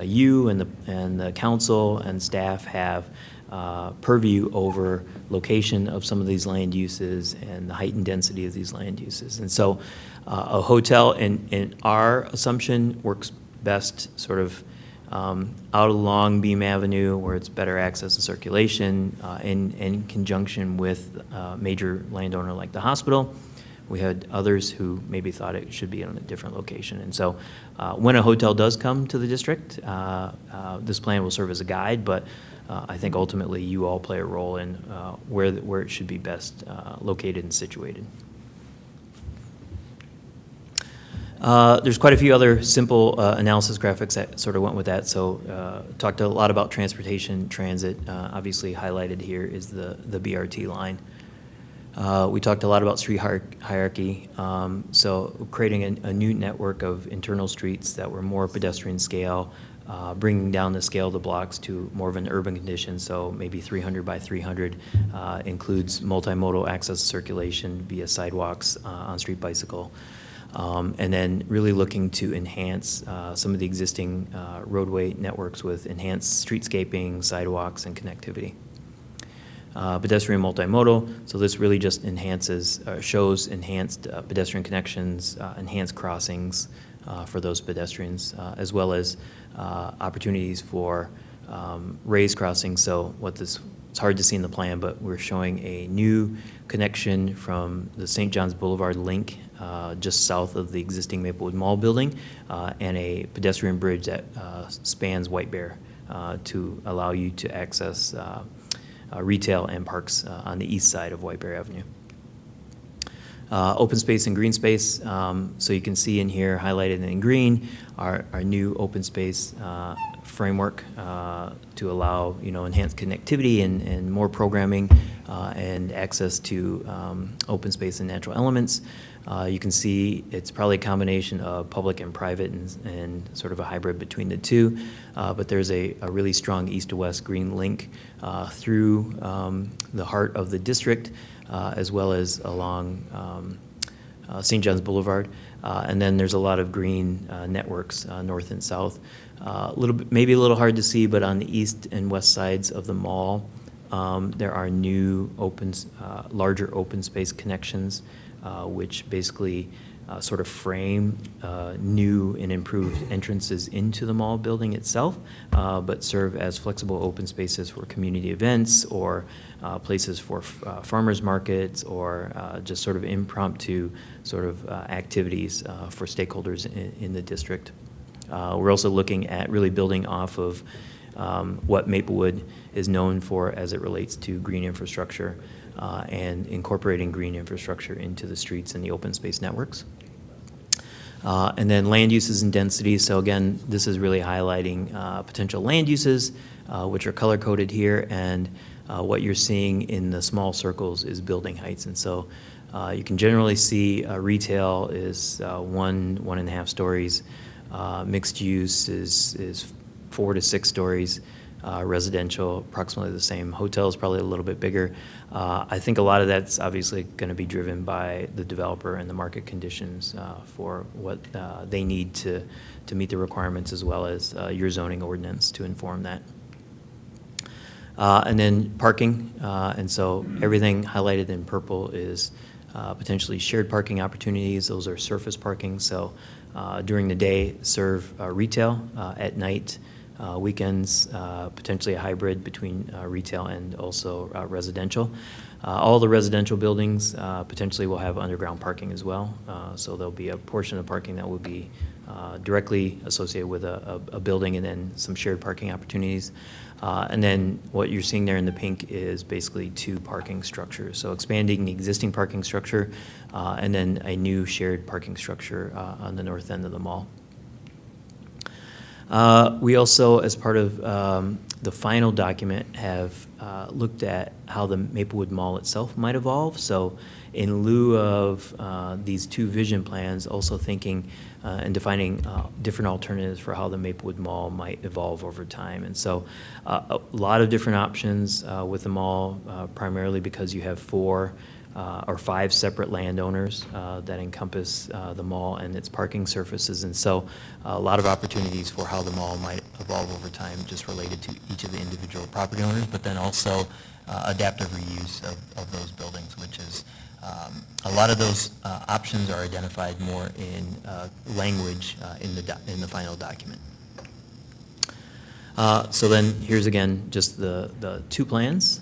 you and the council and staff have purview over location of some of these land uses and the height and density of these land uses. And so a hotel in our assumption works best sort of out along Beam Avenue where it's better access and circulation in conjunction with a major landowner like the hospital. We had others who maybe thought it should be in a different location. And so when a hotel does come to the district, this plan will serve as a guide, but I think ultimately you all play a role in where it should be best located and situated. There's quite a few other simple analysis graphics that sort of went with that. So talked a lot about transportation, transit. Obviously highlighted here is the BRT line. We talked a lot about street hierarchy. So creating a new network of internal streets that were more pedestrian scale, bringing down the scale of the blocks to more of an urban condition. So maybe 300 by 300 includes multimodal access circulation via sidewalks, on-street bicycle. And then really looking to enhance some of the existing roadway networks with enhanced streetscaping, sidewalks, and connectivity. Pedestrian multimodal, so this really just enhances, shows enhanced pedestrian connections, enhanced crossings for those pedestrians, as well as opportunities for raised crossings. So it's hard to see in the plan, but we're showing a new connection from the St. John's Boulevard link just south of the existing Maplewood Mall building, and a pedestrian bridge that spans White Bear to allow you to access retail and parks on the east side of White Bear Avenue. Open space and green space, so you can see in here highlighted in green our new open space framework to allow enhanced connectivity and more programming and access to open space and natural elements. You can see it's probably a combination of public and private and sort of a hybrid between the two, but there's a really strong east to west green link through the heart of the district, as well as along St. John's Boulevard. And then there's a lot of green networks north and south. Maybe a little hard to see, but on the east and west sides of the mall, there are new larger open space connections, which basically sort of frame new and improved entrances into the mall building itself, but serve as flexible open spaces for community events or places for farmers markets or just sort of impromptu sort of activities for stakeholders in the district. We're also looking at really building off of what Maplewood is known for as it relates to green infrastructure and incorporating green infrastructure into the streets and the open space networks. And then land uses and density. So again, this is really highlighting potential land uses, which are color-coded here, and what you're seeing in the small circles is building heights. And so you can generally see retail is 1.5 stories. Mixed use is 4 to 6 stories. Residential, approximately the same. Hotels probably a little bit bigger. I think a lot of that's obviously going to be driven by the developer and the market conditions for what they need to meet the requirements, as well as your zoning ordinance to inform that. And then parking, and so everything highlighted in purple is potentially shared parking opportunities. Those are surface parking, so during the day serve retail, at night weekends, potentially a hybrid between retail and also residential. All the residential buildings potentially will have underground parking as well, so there'll be a portion of parking that will be directly associated with a building, and then some shared parking opportunities. And then what you're seeing there in the pink is basically 2 parking structures. So expanding the existing parking structure and then a new shared parking structure on the north end of the mall. We also, as part of the final document, have looked at how the Maplewood Mall itself might evolve. So in lieu of these 2 vision plans, also thinking and defining different alternatives for how the Maplewood Mall might evolve over time. And so a lot of different options with the mall, primarily because you have 4 or 5 separate landowners that encompass the mall and its parking surfaces. And so a lot of opportunities for how the mall might evolve over time, just related to each of the individual property owners, but then also adaptive reuse of those buildings, which is a lot of those options are identified more in language in the final document. So then here's again just the two plans.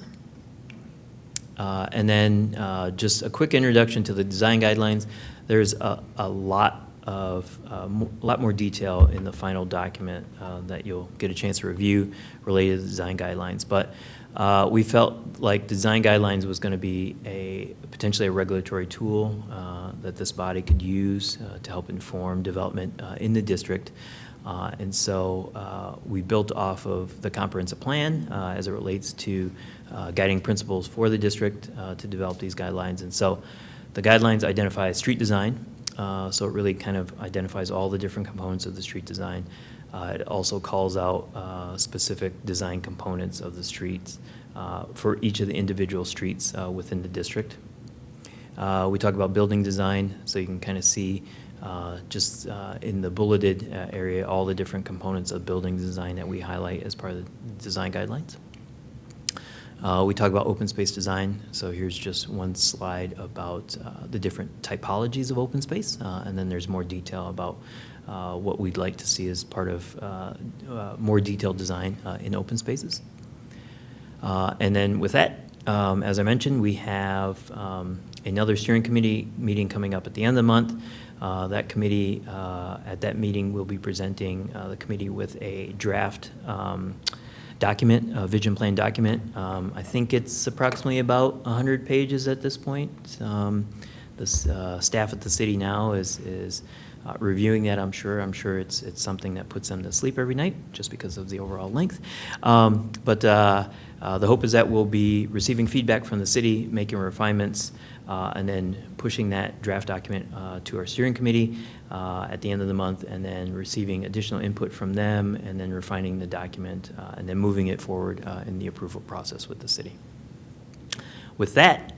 And then just a quick introduction to the design guidelines. There's a lot more detail in the final document that you'll get a chance to review related to the design guidelines. But we felt like design guidelines was going to be potentially a regulatory tool that this body could use to help inform development in the district. And so we built off of the comprehensive plan as it relates to guiding principles for the district to develop these guidelines. And so the guidelines identify street design, so it really kind of identifies all the different components of the street design. It also calls out specific design components of the streets for each of the individual streets within the district. We talk about building design, so you can kind of see just in the bulleted area all the different components of building design that we highlight as part of the design guidelines. We talk about open space design, so here's just one slide about the different typologies of open space, and then there's more detail about what we'd like to see as part of more detailed design in open spaces. And then with that, as I mentioned, we have another steering committee meeting coming up at the end of the month. That committee, at that meeting, will be presenting the committee with a draft document, a vision plan document. I think it's approximately about 100 pages at this point. The staff at the city now is reviewing that, I'm sure. I'm sure it's something that puts them to sleep every night just because of the overall length. But the hope is that we'll be receiving feedback from the city, making refinements, and then pushing that draft document to our steering committee at the end of the month, and then receiving additional input from them, and then refining the document, and then moving it forward in the approval process with the city. With that,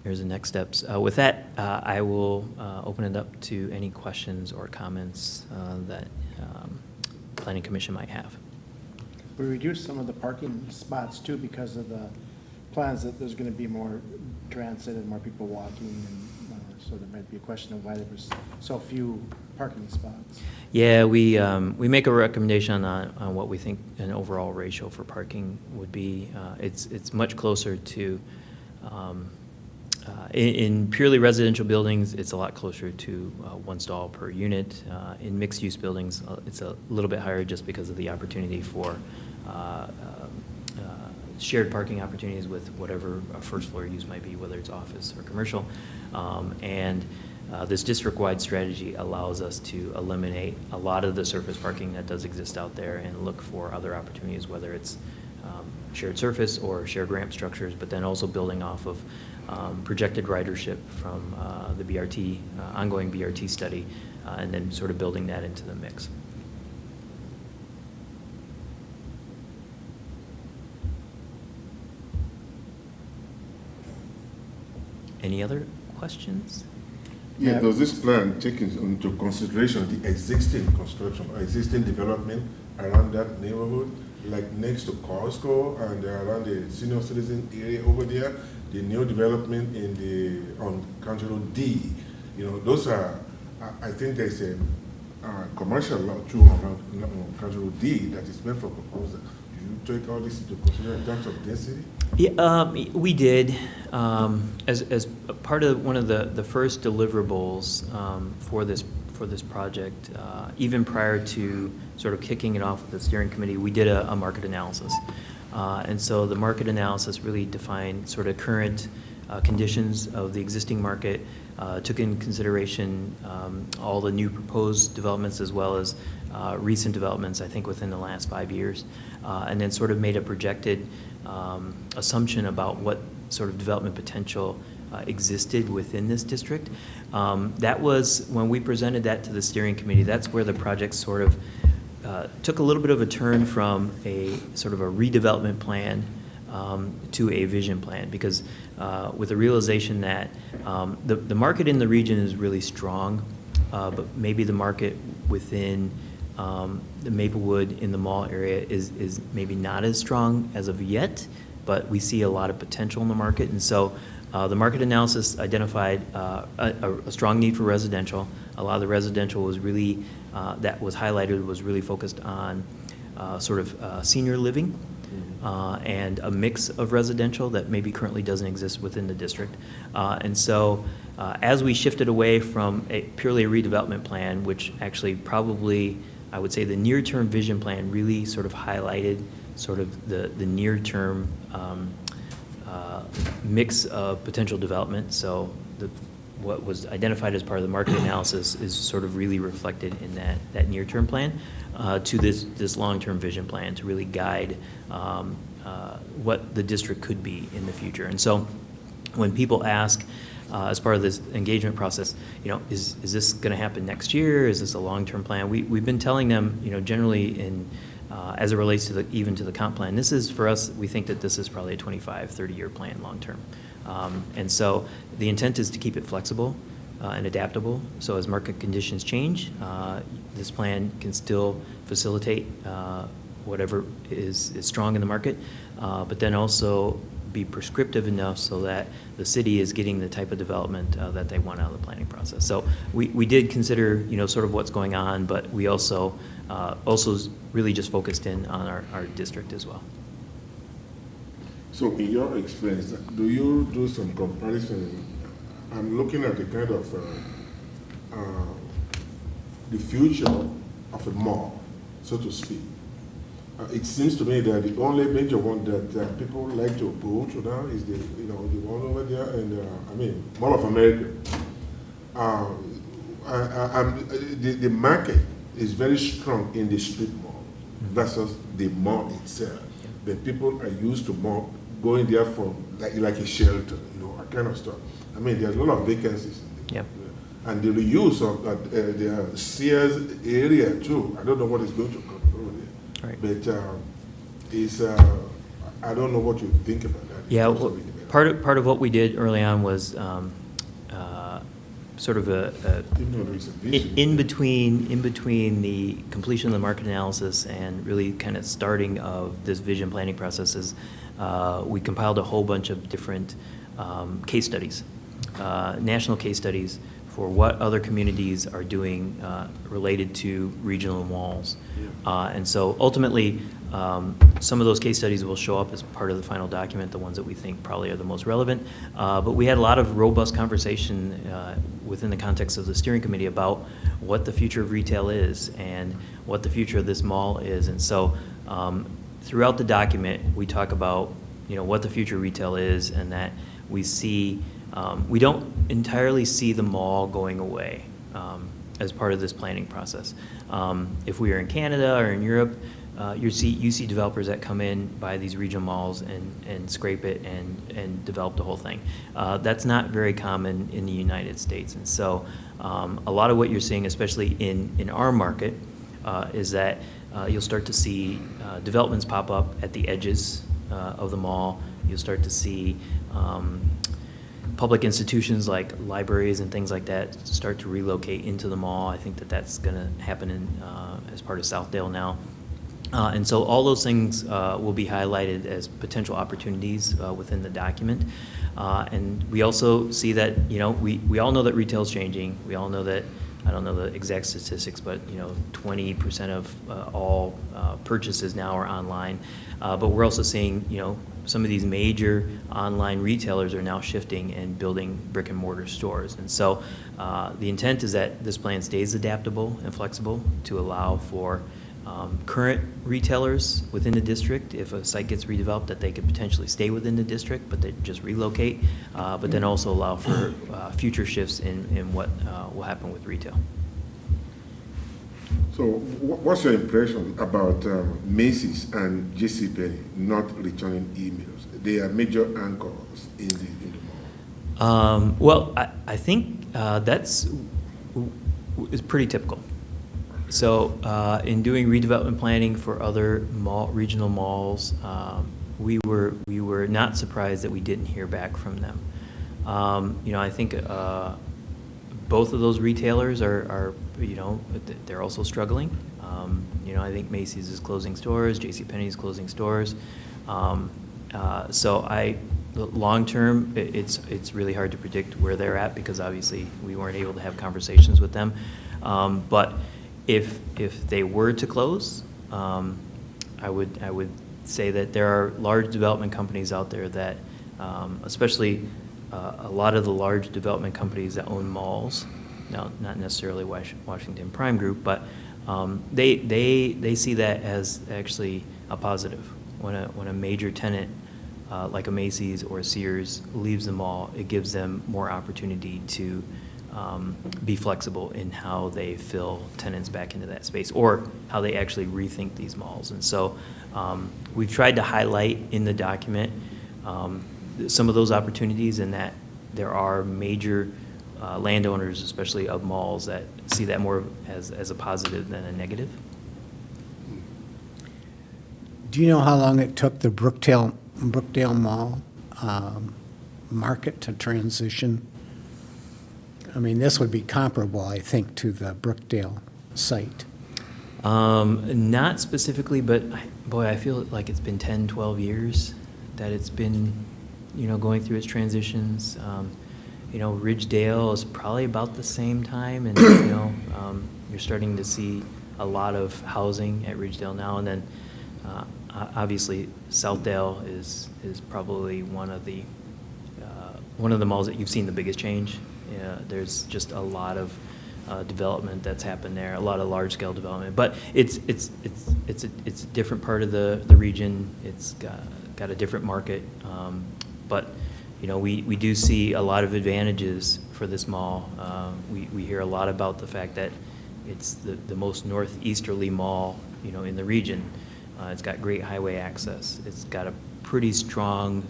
here's the next steps. With that, I will open it up to any questions or comments that Planning Commission might have. We reduced some of the parking spots too because of the plans that there's going to be more transit and more people walking, and so there might be a question of why there was so few parking spots. Yeah, we make a recommendation on what we think an overall ratio for parking would be. It's much closer to, in purely residential buildings, it's a lot closer to one stall per unit. In mixed-use buildings, it's a little bit higher just because of the opportunity for shared parking opportunities with whatever first floor use might be, whether it's office or commercial. And this district-wide strategy allows us to eliminate a lot of the surface parking that does exist out there and look for other opportunities, whether it's shared surface or shared ramp structures, but then also building off of projected ridership from the BRT, ongoing BRT study, and then sort of building that into the mix. Any other questions? Yeah, does this plan take into consideration the existing construction, existing development around that neighborhood, like next to Costco and around the senior citizen area over there, the new development on County Road D? You know, those are, I think there's a commercial lot too on County Road D that is meant for proposal. Do you take all this into consideration in terms of density? Yeah, we did. As part of one of the first deliverables for this project, even prior to sort of kicking it off with the steering committee, we did a market analysis. And so the market analysis really defined sort of current conditions of the existing market, took in consideration all the new proposed developments as well as recent developments, I think within the last 5 years, and then sort of made a projected assumption about what sort of development potential existed within this district. That was, when we presented that to the steering committee, that's where the project sort of took a little bit of a turn from a sort of a redevelopment plan to a vision plan, because with the realization that the market in the region is really strong, but maybe the market within the Maplewood in the mall area is maybe not as strong as of yet, but we see a lot of potential in the market. And so The market analysis identified a strong need for residential. A lot of the residential was really, that was highlighted, was really focused on sort of senior living and a mix of residential that maybe currently doesn't exist within the district. And so as we shifted away from purely a redevelopment plan, which actually probably, I would say the near-term vision plan really sort of highlighted sort of the near-term mix of potential development. So what was identified as part of the market analysis is sort of really reflected in that near-term plan to this long-term vision plan to really guide what the district could be in the future. And so when people ask, as part of this engagement process, you know, is this going to happen next year? Is this a long-term plan? We've been telling them, you know, generally in as it relates to even to the comp plan, this is, for us, we think that this is probably a 25, 30-year plan long-term. And so the intent is to keep it flexible and adaptable. So as market conditions change, this plan can still facilitate whatever is strong in the market, but then also be prescriptive enough so that the city is getting the type of development that they want out of the planning process. So we did consider, you know, sort of what's going on, but we also really just focused in on our district as well. So in your experience, do you do some comparison? I'm looking at the kind of the future of a mall, so to speak. It seems to me that the only major one that people like to go to now is the one over there, and Mall of America. The market is very strong in the strip mall versus the mall itself. But people are used to mall going there for like a shelter, you know, that kind of stuff. There's a lot of vacancies. Yeah. And the reuse of the Sears area too. I don't know what is going to come through there. Right. But I don't know what you think about that. Yeah, well, part of what we did early on was sort of in between the completion of the market analysis and really kind of starting of this vision planning processes, we compiled a whole bunch of different case studies, national case studies for what other communities are doing related to regional malls. And so ultimately, some of those case studies will show up as part of the final document, the ones that we think probably are the most relevant. But we had a lot of robust conversation within the context of the steering committee about what the future of retail is and what the future of this mall is. And so throughout the document, we talk about, you know, what the future of retail is, and that we see, we don't entirely see the mall going away as part of this planning process. If we are in Canada or in Europe, you see developers that come in, buy these regional malls and scrape it and develop the whole thing. That's not very common in the United States. And so a lot of what you're seeing, especially in our market, is that you'll start to see developments pop up at the edges of the mall. You'll start to see public institutions like libraries and things like that start to relocate into the mall. I think that's going to happen as part of Southdale now. And so all those things will be highlighted as potential opportunities within the document. And we also see that, you know, we all know that retail is changing. We all know that, I don't know the exact statistics, but, you know, 20% of all purchases now are online. But we're also seeing, you know, some of these major online retailers are now shifting and building brick and mortar stores. And so the intent is that this plan stays adaptable and flexible to allow for current retailers within the district, if a site gets redeveloped, that they could potentially stay within the district, but they just relocate, but then also allow for future shifts in what will happen with retail. So what's your impression about Macy's and JCPenney not returning emails? They are major anchors in the mall. Well, I think that's pretty typical. So in doing redevelopment planning for other regional malls, we were not surprised that we didn't hear back from them. You know, I think both of those retailers are you know, they're also struggling. You know, I think Macy's is closing stores, JCPenney is closing stores. So the long-term, it's really hard to predict where they're at because obviously we weren't able to have conversations with them. But if they were to close, I would say that there are large development companies out there that, especially a lot of the large development companies that own malls, now not necessarily Washington Prime Group, but they see that as actually a positive. When a major tenant like a Macy's or a Sears leaves the mall, it gives them more opportunity to be flexible in how they fill tenants back into that space or how they actually rethink these malls. And so we've tried to highlight in the document some of those opportunities and that there are major landowners, especially of malls, that see that more as a positive than a negative. Do you know how long it took the Brookdale Mall market to transition? I mean, this would be comparable, I think, to the Brookdale site. Not specifically, but boy, I feel like it's been 10, 12 years that it's been, going through its transitions. Ridgedale is probably about the same time, and, you're starting to see a lot of housing at Ridgedale now, and then obviously Southdale is probably one of the malls that you've seen the biggest change. There's just a lot of development that's happened there, a lot of large-scale development. But it's a different part of the region. It's got a different market. But we do see a lot of advantages for this mall. We hear a lot about the fact that it's the most northeasterly mall in the region. It's got great highway access. It's got a pretty strong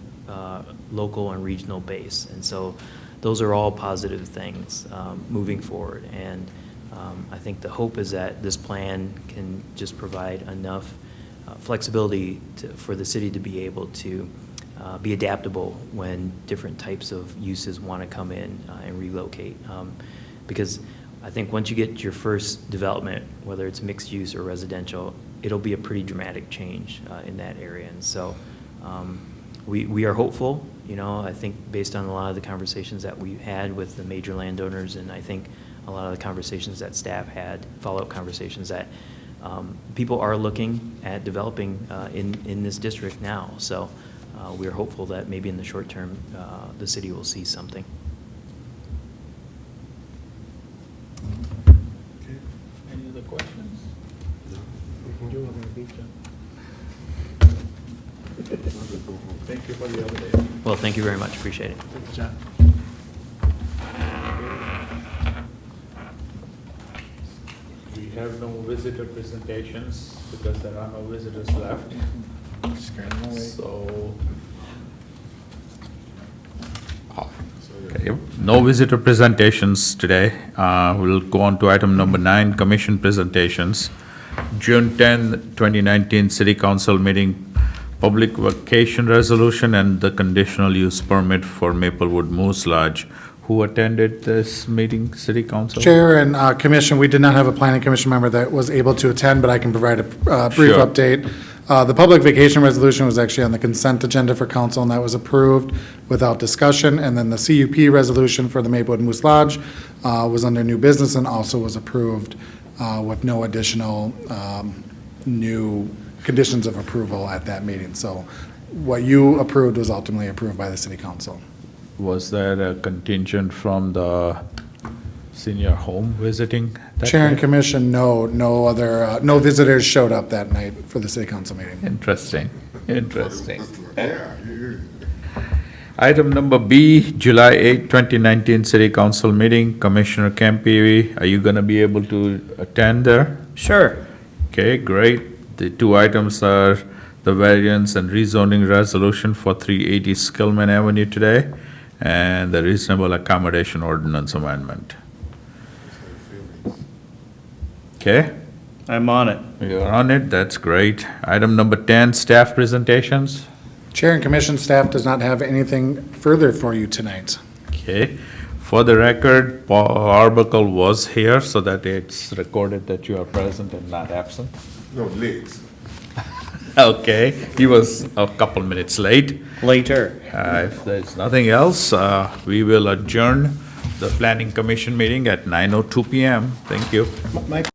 local and regional base. And so those are all positive things moving forward. And I think the hope is that this plan can just provide enough flexibility for the city to be able to be adaptable when different types of uses want to come in and relocate. Because I think once you get your first development, whether it's mixed use or residential, it'll be a pretty dramatic change in that area. And so we are hopeful, I think based on a lot of the conversations that we've had with the major landowners, and I think a lot of the conversations that staff had, follow-up conversations, that people are looking at developing in this district now. So we're hopeful that maybe in the short term, the city will see something. Any other questions? Thank you for the update. Well, thank you very much. Appreciate it. We have no visitor presentations because there are no visitors left. So. Okay, no visitor presentations today. We'll go on to item number 9, commission presentations. June 10, 2019, City Council meeting, public vacation resolution and the conditional use permit for Maplewood Moose Lodge. Who attended this meeting, City Council? Chair and Commission, we did not have a planning commission member that was able to attend, but I can provide a brief Sure. update. The public vacation resolution was actually on the consent agenda for council, and that was approved without discussion. And then the CUP resolution for the Maplewood Moose Lodge was under new business and also was approved with no additional new conditions of approval at that meeting. So what you approved was ultimately approved by the city council. Was there a contingent from the senior home visiting? that Chair and night? commission, no visitors showed up that night for the city council meeting. Interesting, interesting. Yeah. Item number B, July 8, 2019, City Council meeting. Commissioner Campi, are you going to be able to attend there? Sure. Okay, great. The two items are the variance and rezoning resolution for 380 Skillman Avenue today, and the reasonable accommodation ordinance amendment. Okay, I'm on it. you're on it, that's great. Item number 10, staff presentations. Chair and commission staff does not have anything further for you tonight. Okay, for the record, Paul Arbuckle was here, so that it's recorded that you are present and not absent. No, late. Okay, he was a couple minutes late. Later. If there's nothing else, we will adjourn the planning commission meeting at 9:02 PM. Thank you. Mike?